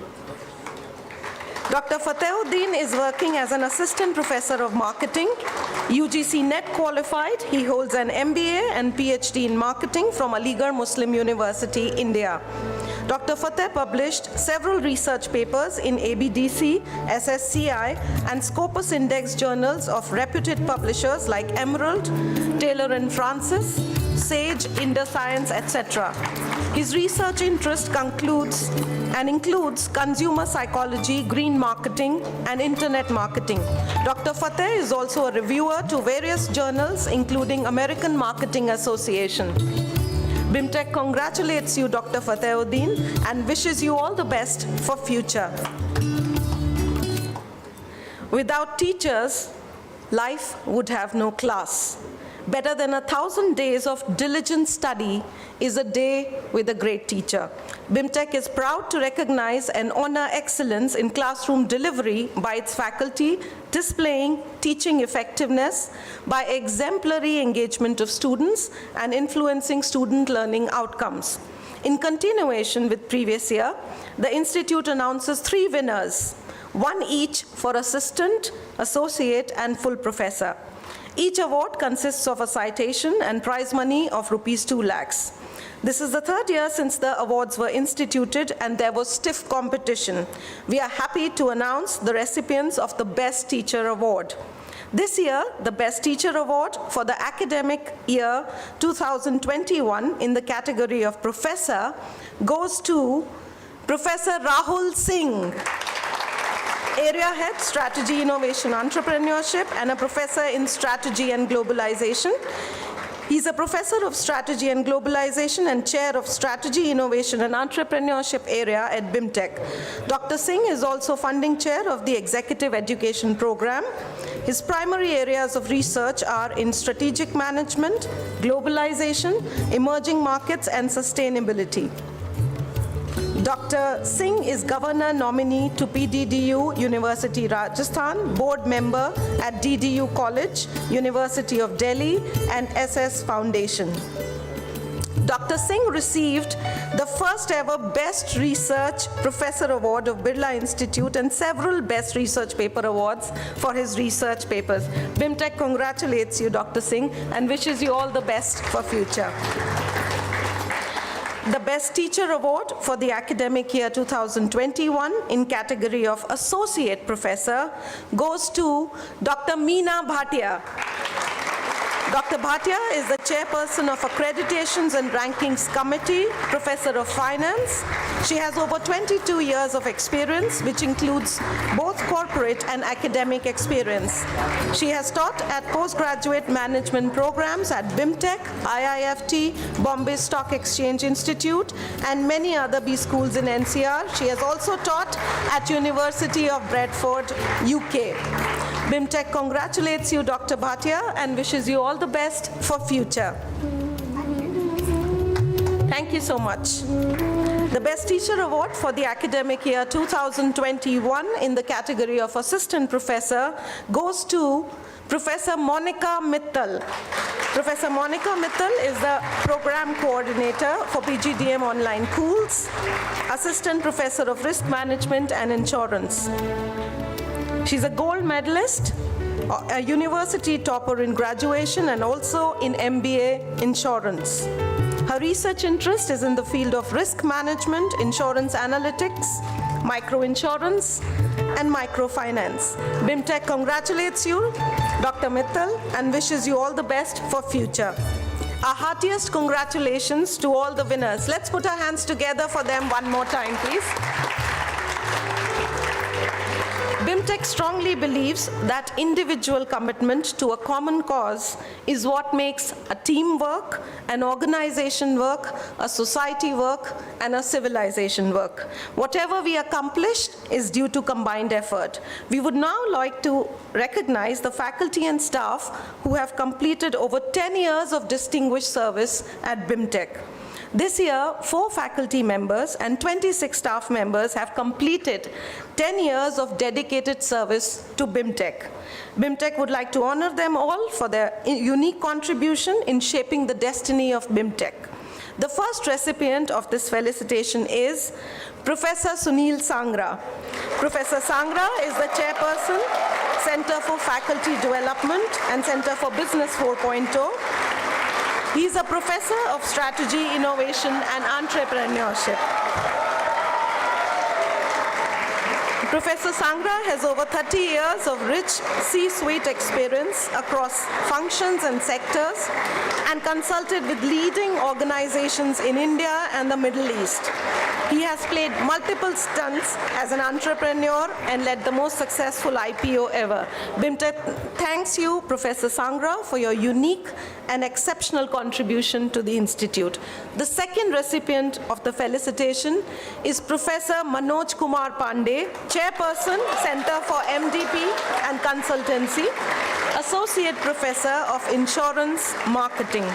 Dr. Fatehouddin is working as an assistant professor of marketing, UGC NET qualified. He holds an MBA and PhD in marketing from Aligarh Muslim University, India. Dr. Fateh published several research papers in ABDC, SSCI, and Scopus Index journals of reputed publishers like Emerald, Taylor and Francis, Sage, IndoScience, etc. His research interest includes consumer psychology, green marketing, and internet marketing. Dr. Fateh is also a reviewer to various journals, including American Marketing Association. BIMTech congratulates you, Dr. Fatehouddin, and wishes you all the best for future. Without teachers, life would have no class. Better than 1,000 days of diligent study is a day with a great teacher. BIMTech is proud to recognize and honor excellence in classroom delivery by its faculty, displaying teaching effectiveness by exemplary engagement of students and influencing student learning outcomes. In continuation with previous year, the Institute announces 3 winners, 1 each for assistant, associate, and full professor. Each award consists of a citation and prize money of ₹2 lakhs. This is the 3rd year since the awards were instituted and there was stiff competition. We are happy to announce the recipients of the Best Teacher Award. This year, the Best Teacher Award for the academic year 2021 in the category of Professor goes to Professor Rahul Singh, Area Head, Strategy, Innovation, Entrepreneurship, and a Professor in Strategy and Globalization. He's a Professor of Strategy and Globalization and Chair of Strategy, Innovation, and Entrepreneurship area at BIMTech. Dr. Singh is also Funding Chair of the Executive Education Program. His primary areas of research are in strategic management, globalization, emerging markets, and sustainability. Dr. Singh is Governor nominee to PDDU, University Rajasthan, board member at DDU College, University of Delhi, and SS Foundation. Dr. Singh received the first ever Best Research Professor Award of Birla Institute and several Best Research Paper Awards for his research papers. BIMTech congratulates you, Dr. Singh, and wishes you all the best for future. The Best Teacher Award for the academic year 2021 in category of Associate Professor goes to Dr. Meena Bhatia. Dr. Bhatia is the chairperson of Accreditations and Rankings Committee, Professor of Finance. She has over 22 years of experience, which includes both corporate and academic experience. She has taught at postgraduate management programs at BIMTech, IIFT, Bombay Stock Exchange Institute, and many other B schools in NCR. She has also taught at University of Bradford, UK. BIMTech congratulates you, Dr. Bhatia, and wishes you all the best for future. Thank you so much. The Best Teacher Award for the academic year 2021 in the category of Assistant Professor goes to Professor Monica Mittal. Professor Monica Mittal is the Program Coordinator for PGDM Online Cools, Assistant Professor of Risk Management and Insurance. She's a gold medalist, a university topper in graduation, and also in MBA Insurance. Her research interest is in the field of risk management, insurance analytics, microinsurance, and microfinance. BIMTech congratulates you, Dr. Mittal, and wishes you all the best for future. Our heartiest congratulations to all the winners. Let's put our hands together for them one more time, please. BIMTech BIMTech strongly believes that individual commitment to a common cause is what makes a team work, an organization work, a society work, and a civilization work. Whatever we accomplish is due to combined effort. We would now like to recognize the faculty and staff who have completed over 10 years of distinguished service at BIMTech. This year, 4 faculty members and 26 staff members have completed 10 years of dedicated service to BIMTech. BIMTech would like to honor them all for their unique contribution in shaping the destiny of BIMTech. The first recipient of this felicitation is Professor Sunil Sangra. Professor Sangra is the chairperson, Center for Faculty Development and Center for Business 4.0. He is a professor of strategy, innovation, and entrepreneurship. Professor Sangra has over 30 years of rich C-suite experience across functions and sectors and consulted with leading organizations in India and the Middle East. He has played multiple stunts as an entrepreneur and led the most successful IPO ever. BIMTech thanks you, Professor Sangra, for your unique and exceptional contribution to the Institute. The second recipient of the felicitation is Professor Manoj Kumar Pandey, Chairperson, Center for MDP and Consultancy, Associate Professor of Insurance Marketing.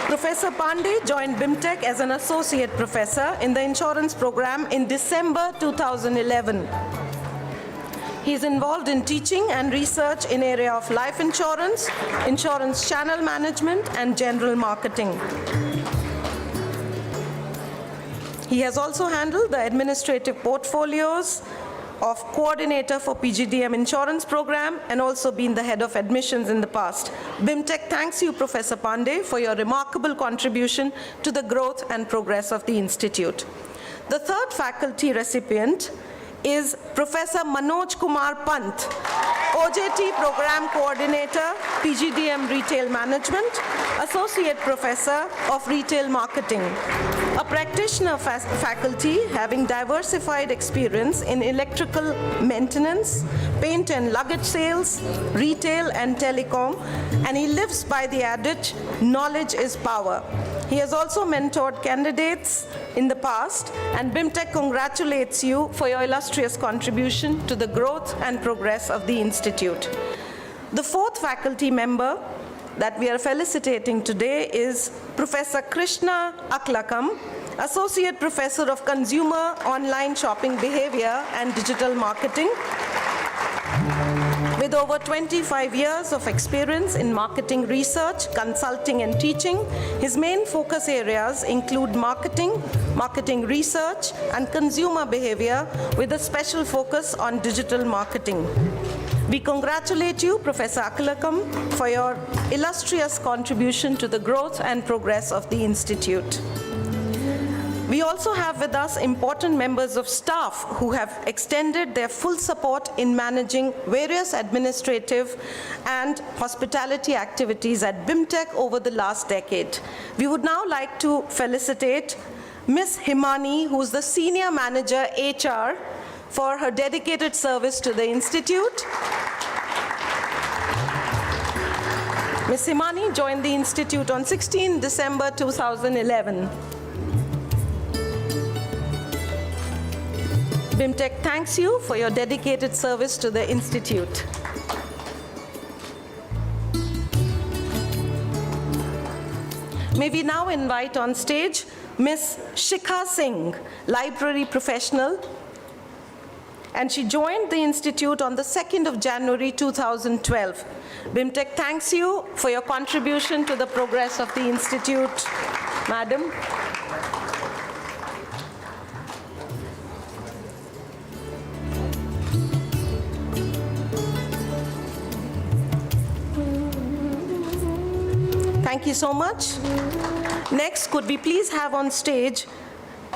Professor Pandey joined BIMTech as an associate professor in the insurance program in December 2011. He is involved in teaching and research in area of life insurance, insurance channel management, and general marketing. He has also handled the administrative portfolios of coordinator for PGDM insurance program and also been the head of admissions in the past. BIMTech thanks you, Professor Pandey, for your remarkable contribution to the growth and progress of the Institute. The third faculty recipient is Professor Manoj Kumar Pant, OJT Program Coordinator, PGDM Retail Management, Associate Professor of Retail Marketing. A practitioner faculty having diversified experience in electrical maintenance, paint and luggage sales, retail and telecom, and he lives by the adage, knowledge is power. He has also mentored candidates in the past, and BIMTech congratulates you for your illustrious contribution to the growth and progress of the Institute. The fourth faculty member that we are felicitating today is Professor Krishna Aklakam, Associate Professor of Consumer Online Shopping Behavior and Digital Marketing. With over 25 years of experience in marketing research, consulting, and teaching, his main focus areas include marketing, marketing research, and consumer behavior with a special focus on digital marketing. We congratulate you, Professor Aklakam, for your illustrious contribution to the growth and progress of the Institute. We also have with us important members of staff who have extended their full support in managing various administrative and hospitality activities at BIMTech over the last decade. We would now like to felicitate Ms. Himani, who is the Senior Manager HR, for her dedicated service to the Institute. Ms. Himani joined the Institute on 16 December 2011. BIMTech thanks you for your dedicated service to the Institute. May we now invite on stage Ms. Shikha Singh, library professional, and she joined the Institute on the 2nd of January 2012. BIMTech thanks you for your contribution to the progress of the Institute. Madam. Thank you so much. Next, could we please have on stage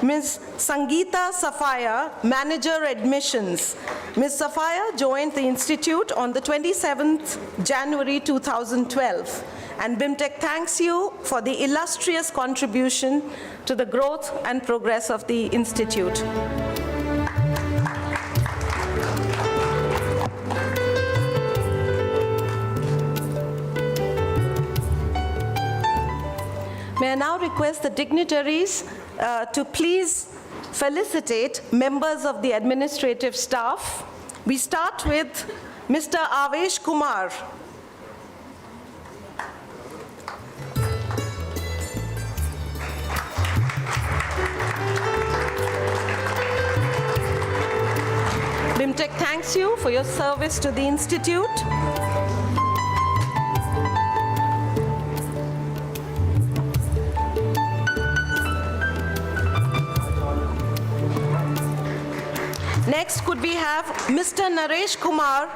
Ms. Sangeeta Safaya, Manager Admissions. Ms. Safaya joined the Institute on the 27th January 2012. And BIMTech thanks you for the illustrious contribution to the growth and progress of the Institute. I now request the dignitaries to please felicitate members of the administrative staff. We start with Mr. Avesh Kumar. BIMTech thanks you for your service to the Institute. Next, could we have Mr. Naresh Kumar?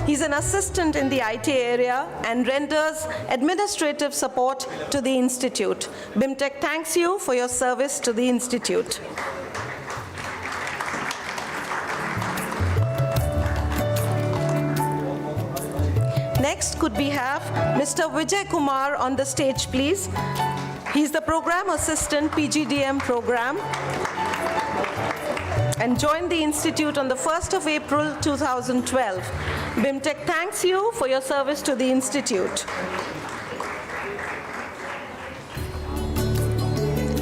He's an assistant in the IT area and renders administrative support to the Institute. BIMTech thanks you for your service to the Institute. Next, could we have Mr. Vijay Kumar on the stage, please? He's the program assistant, PGDM program, and joined the Institute on the 1st of April 2012. BIMTech thanks you for your service to the Institute.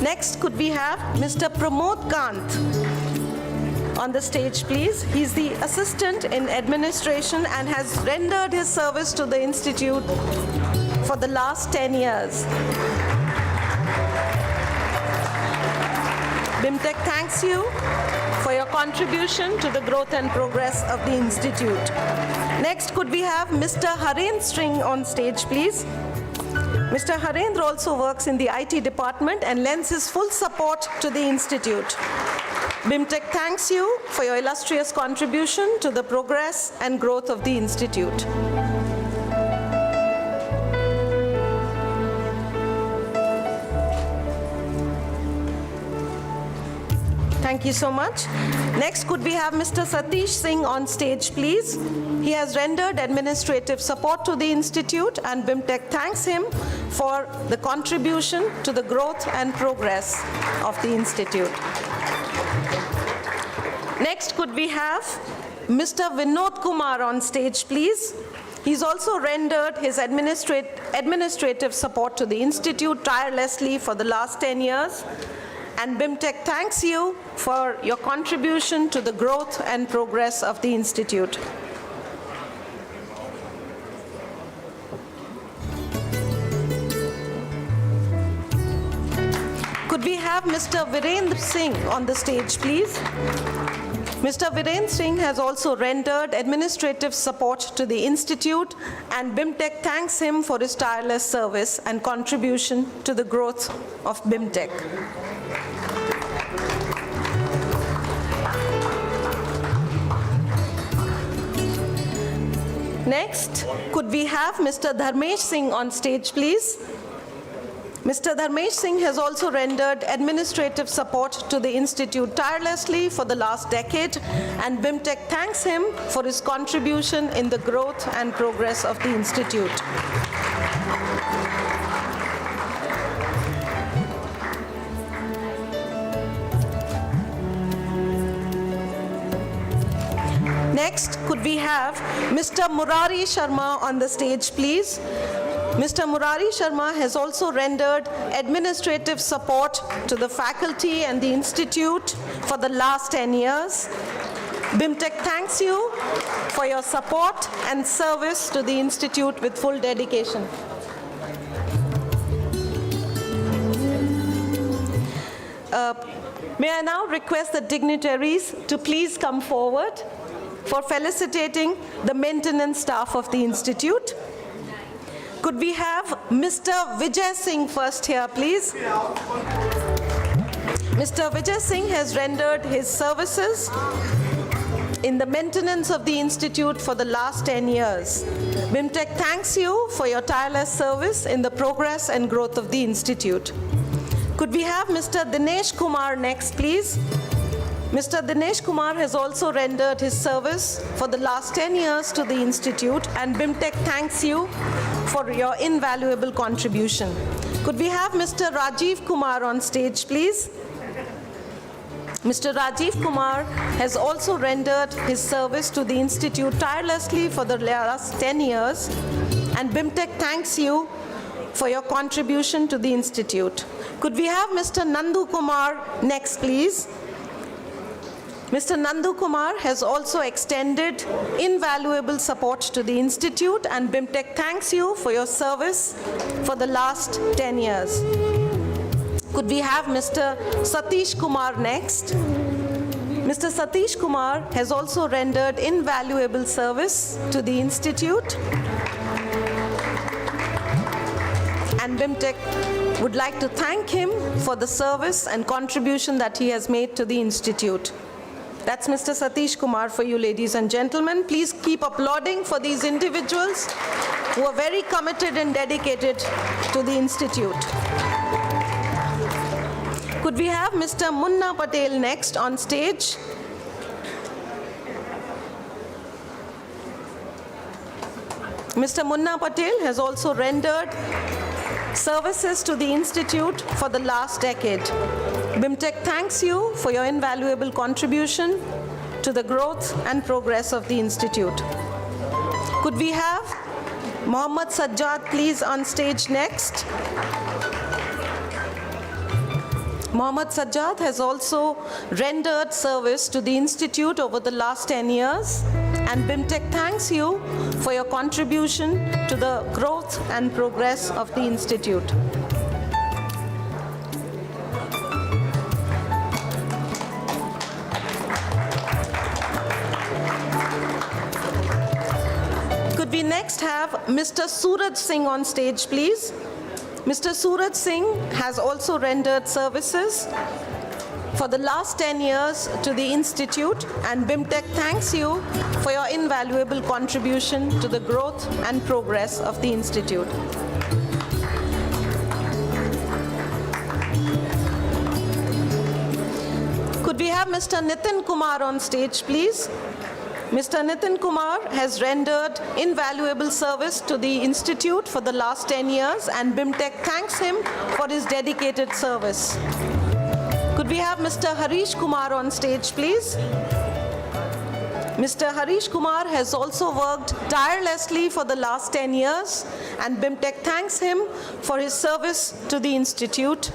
Next, could we have Mr. Pramod Kant on the stage, please? He's the assistant in administration and has rendered his service to the Institute for the last 10 years. BIMTech thanks you for your contribution to the growth and progress of the Institute. Next, could we have Mr. Harendra Singh on stage, please? Mr. Harendra also works in the IT department and lends his full support to the Institute. BIMTech thanks you for your illustrious contribution to the progress and growth of the Institute. Thank you so much. Next, could we have Mr. Satish Singh on stage, please? He has rendered administrative support to the Institute, and BIMTech thanks him for the contribution to the growth and progress of the Institute. Next, could we have Mr. Vinod Kumar on stage, please? He's also rendered his administrative support to the Institute tirelessly for the last 10 years. And BIMTech thanks you for your contribution to the growth and progress of the Institute. Could we have Mr. Virendra Singh on the stage, please? Mr. Virendra Singh has also rendered administrative support to the Institute, and BIMTech thanks him for his tireless service and contribution to the growth of BIMTech. Next, could we have Mr. Dharmesh Singh on stage, please? Mr. Dharmesh Singh has also rendered administrative support to the Institute tirelessly for the last decade, and BIMTech thanks him for his contribution in the growth and progress of the Institute. Next, could we have Mr. Murari Sharma on the stage, please? Mr. Murari Sharma has also rendered administrative support to the faculty and the Institute for the last 10 years. BIMTech thanks you for your support and service to the Institute with full dedication. May I now request the dignitaries to please come forward for felicitating the maintenance staff of the Institute. Could we have Mr. Vijay Singh first here, please? Mr. Vijay Singh has rendered his services in the maintenance of the Institute for the last 10 years. BIMTech thanks you for your tireless service in the progress and growth of the Institute. Could we have Mr. Dinesh Kumar next, please? Mr. Dinesh Kumar has also rendered his service for the last 10 years to the Institute, and BIMTech thanks you for your invaluable contribution. Could we have Mr. Rajiv Kumar on stage, please? Mr. Rajiv Kumar has also rendered his service to the Institute tirelessly for the last 10 years, and BIMTech thanks you for your contribution to the Institute. Could we have Mr. Nandu Kumar next, please? Mr. Nandu Kumar has also extended invaluable support to the Institute, and BIMTech thanks you for your service for the last 10 years. Could we have Mr. Satish Kumar next? Mr. Satish Kumar has also rendered invaluable service to the Institute, and BIMTech would like to thank him for the service and contribution that he has made to the Institute. That's Mr. Satish Kumar for you, ladies and gentlemen. Please keep applauding for these individuals who are very committed and dedicated to the Institute. Could we have Mr. Munna Patel next on stage? Mr. Munna Patel has also rendered services to the Institute for the last decade. BIMTech thanks you for your invaluable contribution to the growth and progress of the Institute. Could we have Mohammad Sajjad please on stage next? Mohammad Sajjad has also rendered service to the Institute over the last 10 years, and BIMTech thanks you for your contribution to the growth and progress of the Institute. Could we next have Mr. Suraj Singh on stage, please? Mr. Suraj Singh has also rendered services for the last 10 years to the Institute, and BIMTech thanks you for your invaluable contribution to the growth and progress of the Institute. Could we have Mr. Nitin Kumar on stage, please? Mr. Nitin Kumar has rendered invaluable service to the Institute for the last 10 years, and BIMTech thanks him for his dedicated service. Could we have Mr. Harish Kumar on stage, please? Mr. Harish Kumar has also worked tirelessly for the last 10 years, and BIMTech thanks him for his service to the Institute.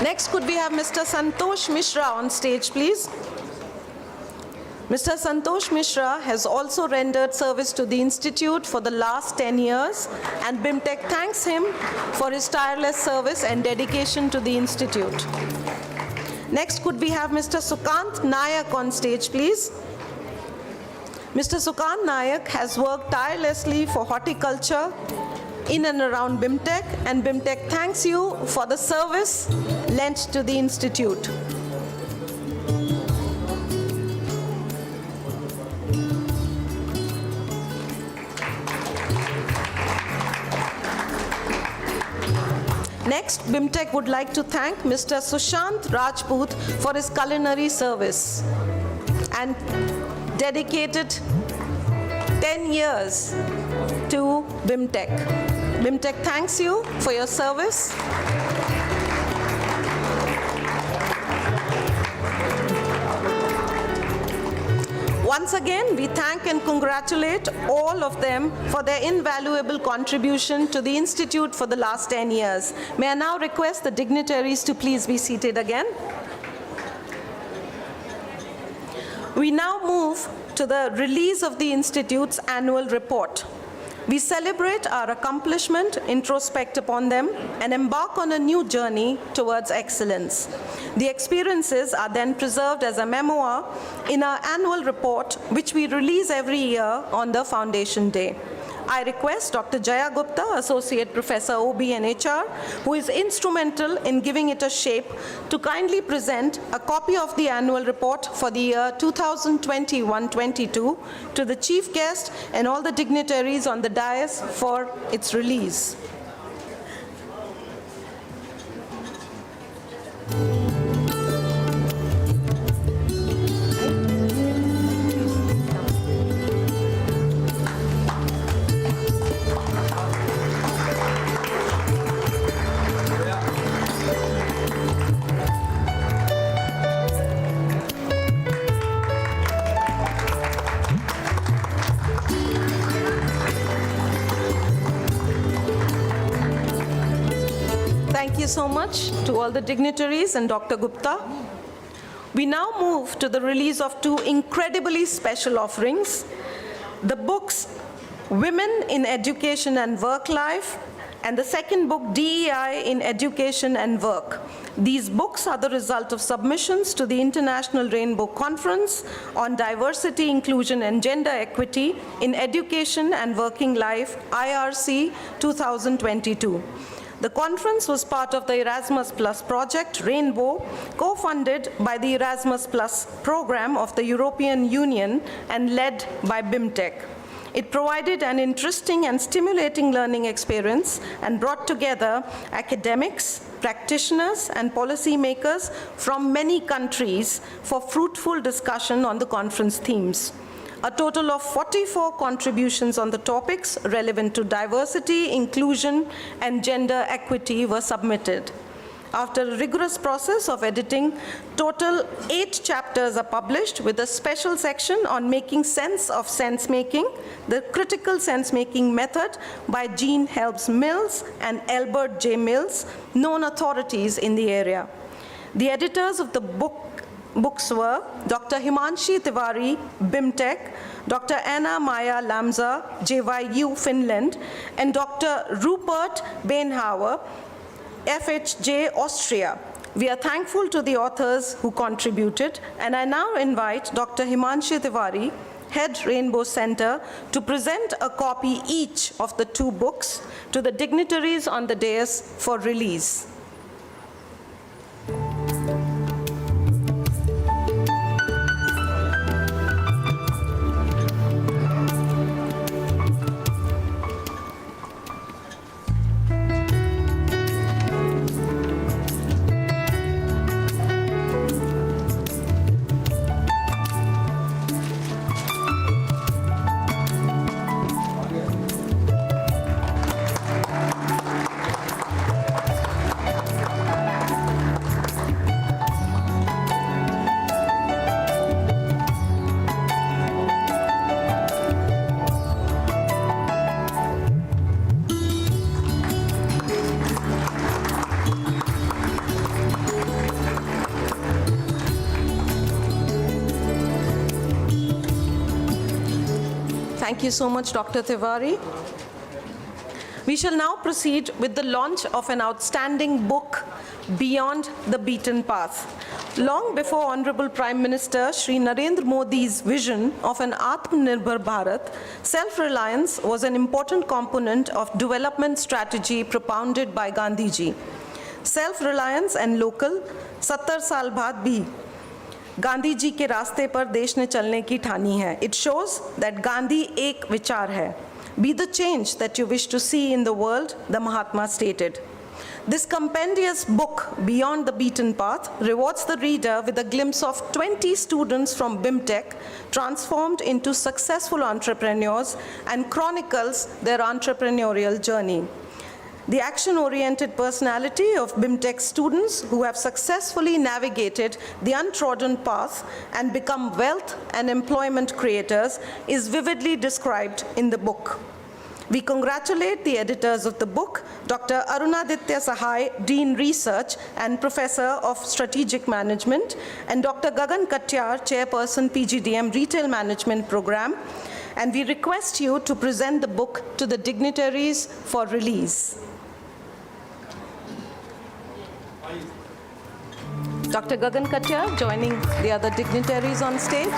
Next, could we have Mr. Santosh Mishra on stage, please? Mr. Santosh Mishra has also rendered service to the Institute for the last 10 years, and BIMTech thanks him for his tireless service and dedication to the Institute. Next, could we have Mr. Sukant Nayak on stage, please? Mr. Sukant Nayak has worked tirelessly for horticulture in and around BIMTech, and BIMTech thanks you for the service lent to the Institute. Next, BIMTech would like to thank Mr. Sushant Rajput for his culinary service and dedicated 10 years to BIMTech. BIMTech thanks you for your service. Once again, we thank and congratulate all of them for their invaluable contribution to the Institute for the last 10 years. May I now request the dignitaries to please be seated again. We now move to the release of the Institute's annual report. We celebrate our accomplishment, introspect upon them, and embark on a new journey towards excellence. The experiences are then preserved as a memoir in our annual report, which we release every year on the Foundation Day. I request Dr. Jaya Gupta, Associate Professor OB and HR, who is instrumental in giving it a shape, to kindly present a copy of the annual report for the year 2021-22 to the chief guest and all the dignitaries on the dais for its release. Thank you so much to all the dignitaries and Dr. Gupta. We now move to the release of two incredibly special offerings, the books Women in Education and Work Life, and the second book, DEI in Education and Work. These books are the result of submissions to the International Rainbow Conference on Diversity, Inclusion, and Gender Equity in Education and Working Life, IRC 2022. The conference was part of the Erasmus Plus project, Rainbow, co-funded by the Erasmus Plus program of the European Union and led by BIMTech. It provided an interesting and stimulating learning experience and brought together academics, practitioners, and policymakers from many countries for fruitful discussion on the conference themes. A total of 44 contributions on the topics relevant to diversity, inclusion, and gender equity were submitted. After a rigorous process of editing, total 8 chapters are published with a special section on making sense of sense-making, the critical sense-making method by Jean Helms Mills and Albert J. Mills, known authorities in the area. The editors of the books were Dr. Himanshi Tiwari, BIMTech, Dr. Anna Maya Lamza, JYU, Finland, and Dr. Rupert Bainhauer, FHJ, Austria. We are thankful to the authors who contributed, and I now invite Dr. Himanshi Tiwari, Head Rainbow Center, to present a copy each of the 2 books to the dignitaries on the dais for release. Thank you so much, Dr. Tiwari. We shall now proceed with the launch of an outstanding book, Beyond the Beaten Path. Long before Honorable Prime Minister Shri Narendra Modi's vision of an Atmanirbhar Bharat, self-reliance was an important component of development strategy propounded by Gandhiji. Self-reliance and local, 70 साल बाद भी गांधी जी के रास्ते पर देश ने चलने की ठानी है. It shows that गांधी एक विचार है. Be the change that you wish to see in the world, the Mahatma stated. This compendious book, Beyond the Beaten Path, rewards the reader with a glimpse of 20 students from BIMTech transformed into successful entrepreneurs and chronicles their entrepreneurial journey. The action-oriented personality of BIMTech students who have successfully navigated the untrodden path and become wealth and employment creators is vividly described in the book. We congratulate the editors of the book, Dr. Arunaditya Sahai, Dean Research and Professor of Strategic Management, and Dr. Gagan Katyar, Chairperson, PGDM Retail Management Program. And we request you to present the book to the dignitaries for release. Dr. Gagan Katyar joining the other dignitaries on stage.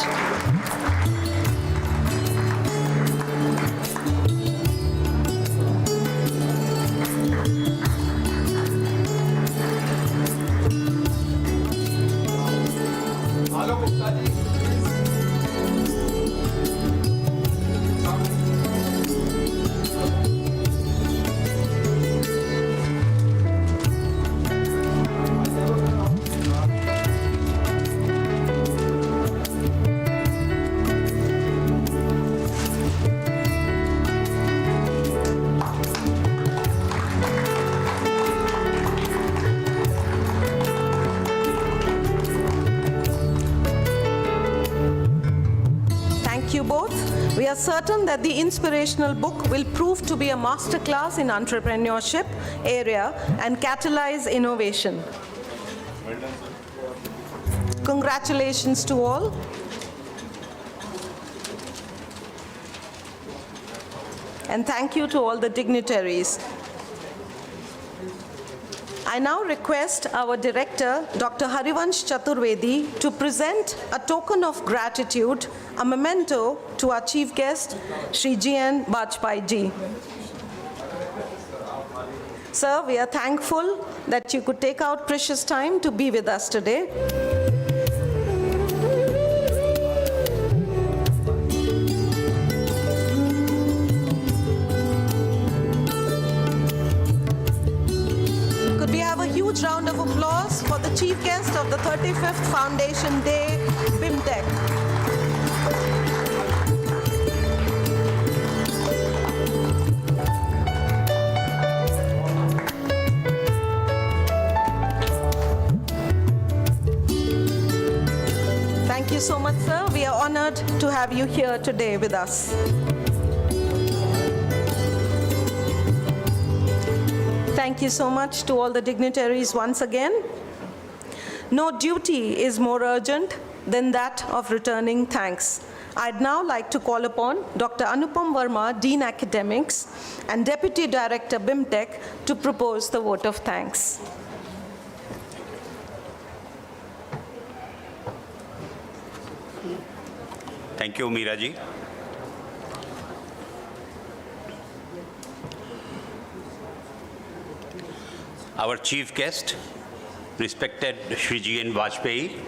are certain that the inspirational book will prove to be a masterclass in entrepreneurship area and catalyze innovation. Congratulations to all. And thank you to all the dignitaries. I now request our director, Dr. Harivansh Chaturvedi, to present a token of gratitude, a memento to our chief guest, Shri G.N. Bajpai ji. Sir, we are thankful that you could take out precious time to be with us today. Could we have a huge round of applause for the chief guest of the 35th Foundation Day, BIMTech. Thank you so much, sir. We are honored to have you here today with us. Thank you so much to all the dignitaries once again. No duty is more urgent than that of returning thanks. I'd now like to call upon Dr. Anupam Verma, Dean Academics and Deputy Director BIMTech, to propose the vote of thanks. Thank you, Meera ji. Our chief guest, respected Shri G.N. Bajpai,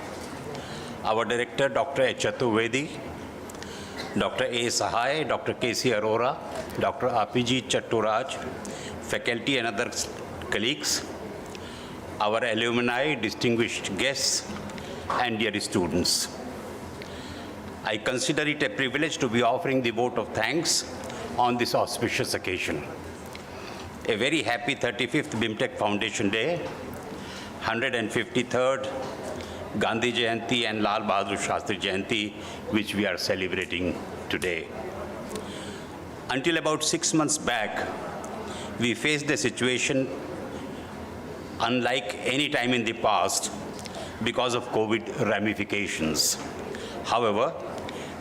our director, Dr. H. Chaturvedi, Dr. A. Sahai, Dr. K.C. Arora, Dr. R.P.G. Chatturaj, faculty and other colleagues, our alumni, distinguished guests, and dear students. I consider it a privilege to be offering the vote of thanks on this auspicious occasion. A very happy 35th BIMTech Foundation Day, 153rd Gandhi Jayanti and Lal Bahadur Shastri Jayanti, which we are celebrating today. Until about 6 months back, we faced a situation unlike any time in the past because of COVID ramifications. However,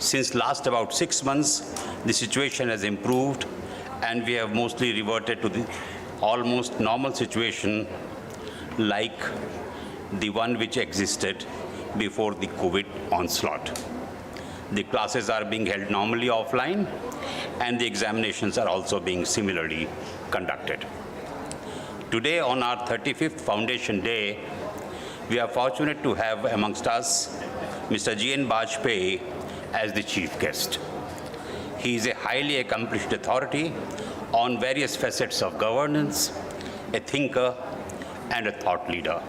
since last about 6 months, the situation has improved and we have mostly reverted to the almost normal situation like the one which existed before the COVID onslaught. The classes are being held normally offline and the examinations are also being similarly conducted. Today, on our 35th Foundation Day, we are fortunate to have amongst us Mr. G.N. Bajpai as the chief guest. He is a highly accomplished authority on various facets of governance, a thinker, and a thought leader.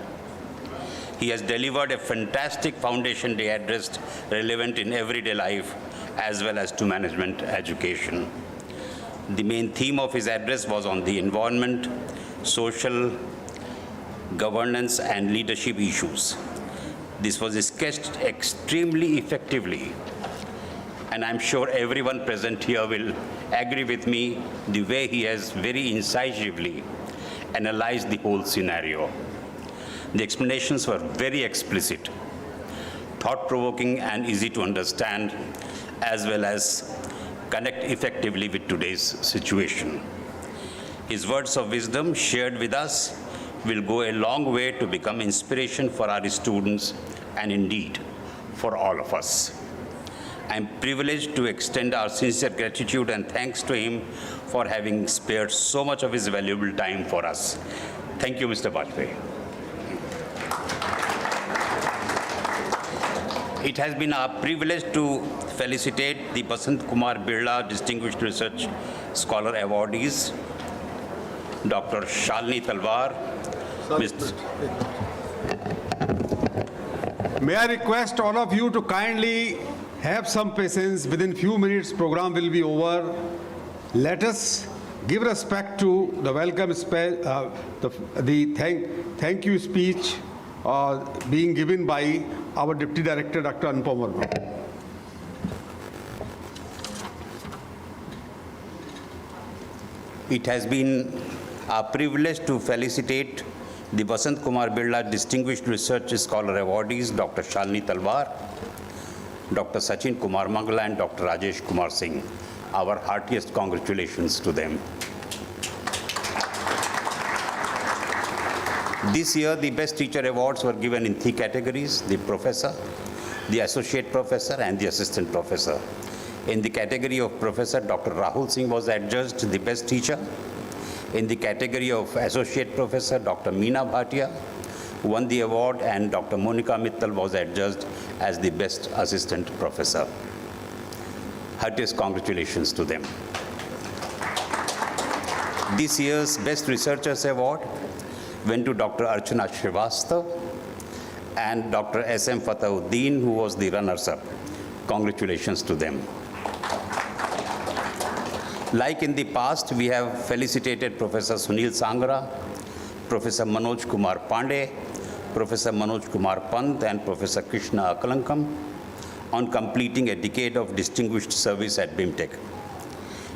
He has delivered a fantastic Foundation Day address relevant in everyday life as well as to management education. The main theme of his address was on the environment, social, governance, and leadership issues. This was sketched extremely effectively, and I'm sure everyone present here will agree with me the way he has very incisively analyzed the whole scenario. The explanations were very explicit, thought-provoking, and easy to understand, as well as connect effectively with today's situation. His words of wisdom shared with us will go a long way to become inspiration for our students and indeed for all of us. I am privileged to extend our sincere gratitude and thanks to him for having spared so much of his valuable time for us. Thank you, Mr. Bajpai. It has been our privilege to felicitate the Basant Kumar Birla Distinguished Research Scholar Awardees, Dr. Shalini Talwar, Mr. May I request all of you to kindly have some patience. Within few minutes, program will be over. Let us give respect to the welcome speech, thank you speech being given by our Deputy Director, Dr. Anupam Verma. It has been a privilege to felicitate the Vasant Kumar Birla Distinguished Research Scholar Awardees, Dr. Shalini Talwar, Dr. Sachin Kumar Mangala, and Dr. Rajesh Kumar Singh. Our heartiest congratulations to them. This year, the Best Teacher Awards were given in 3 categories: the professor, the associate professor, and the assistant professor. In the category of professor, Dr. Rahul Singh was adjudged the best teacher. In the category of associate professor, Dr. Meena Bhatia won the award, and Dr. Monica Mittal was adjudged as the best assistant professor. Heartiest congratulations to them. This year's Best Researchers Award went to Dr. Archana Srivastav and Dr. S.M. Fatauddin, who was the runners-up. Congratulations to them. Like in the past, we have felicitated Professor Sunil Sangra, Professor Manoj Kumar Pandey, Professor Manoj Kumar Pant, and Professor Krishna Akalankam on completing a decade of distinguished service at BIMTech.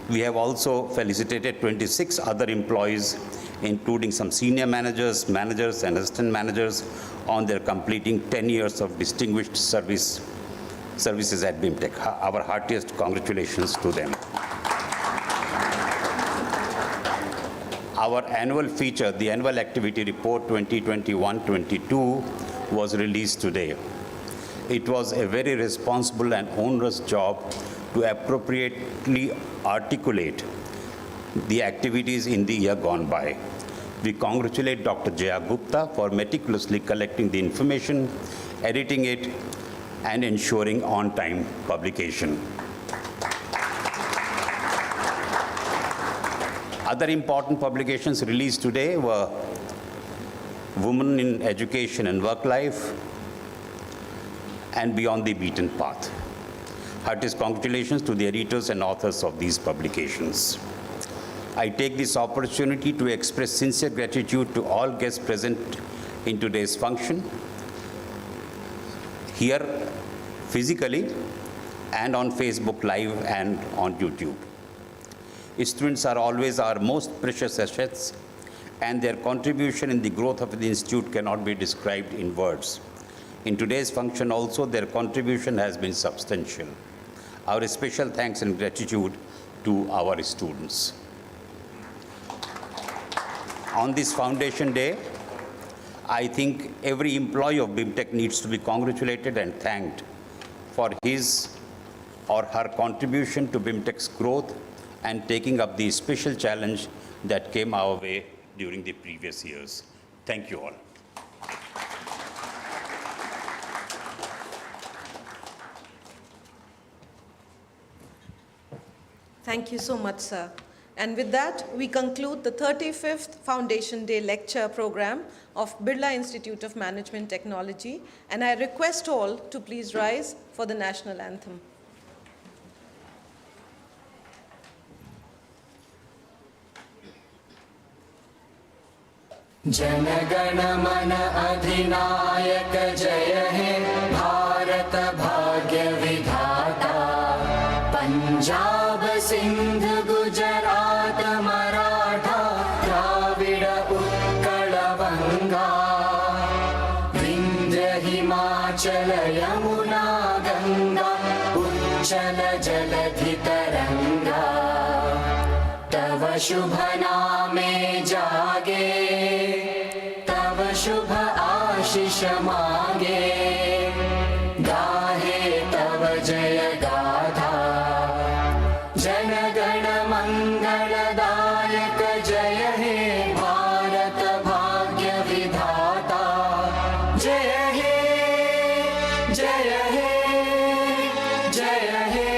We have also felicitated 26 other employees, including some senior managers, and assistant managers, on their completing 10 years of distinguished services at BIMTech. Our heartiest congratulations to them. Our annual feature, the Annual Activity Report 2021-22, was released today. It was a very responsible and onerous job to appropriately articulate the activities in the year gone by. We congratulate Dr. Jaya Gupta for meticulously collecting the information, editing it, and ensuring on-time publication. Other important publications released today were Women in Education and Work Life and Beyond the Beaten Path. Heartiest congratulations to the editors and authors of these publications. I take this opportunity to express sincere gratitude to all guests present in today's function, here physically and on Facebook Live and on YouTube. Students are always our most precious assets, and their contribution in the growth of the institute cannot be described in words. In today's function also, their contribution has been substantial. Our special thanks and gratitude to our students. On this Foundation Day, I think every employee of BIMTech needs to be congratulated and thanked for his or her contribution to BIMTech's growth and taking up the special challenge that came our way during the previous years. Thank you all. Thank you so much, sir. And with that, we conclude the 35th Foundation Day lecture program of Birla Institute of Management Technology, and I request all to please rise for the national anthem. Jana Gana मन अधिनायक जय हे भारत भाग्य विधाता पंजाब सिंध गुजरात मराठा द्राविड़ उत्कल बंगा विंध्य हिमाचल यमुना गंगा उच्चल जलधि तरंगा तव शुभ नामे जागे तव शुभ आशीष मांगे गाहे तव जय गाथा जन गण मंगलदायक जय हे भारत भाग्य विधाता जय हे जय हे जय हे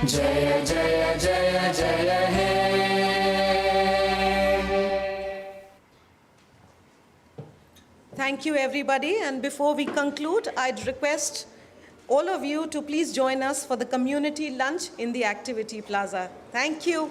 जय जय जय जय हे Thank you, everybody. And before we conclude, I'd request all of you to please join us for the community lunch in the Activity Plaza. Thank you.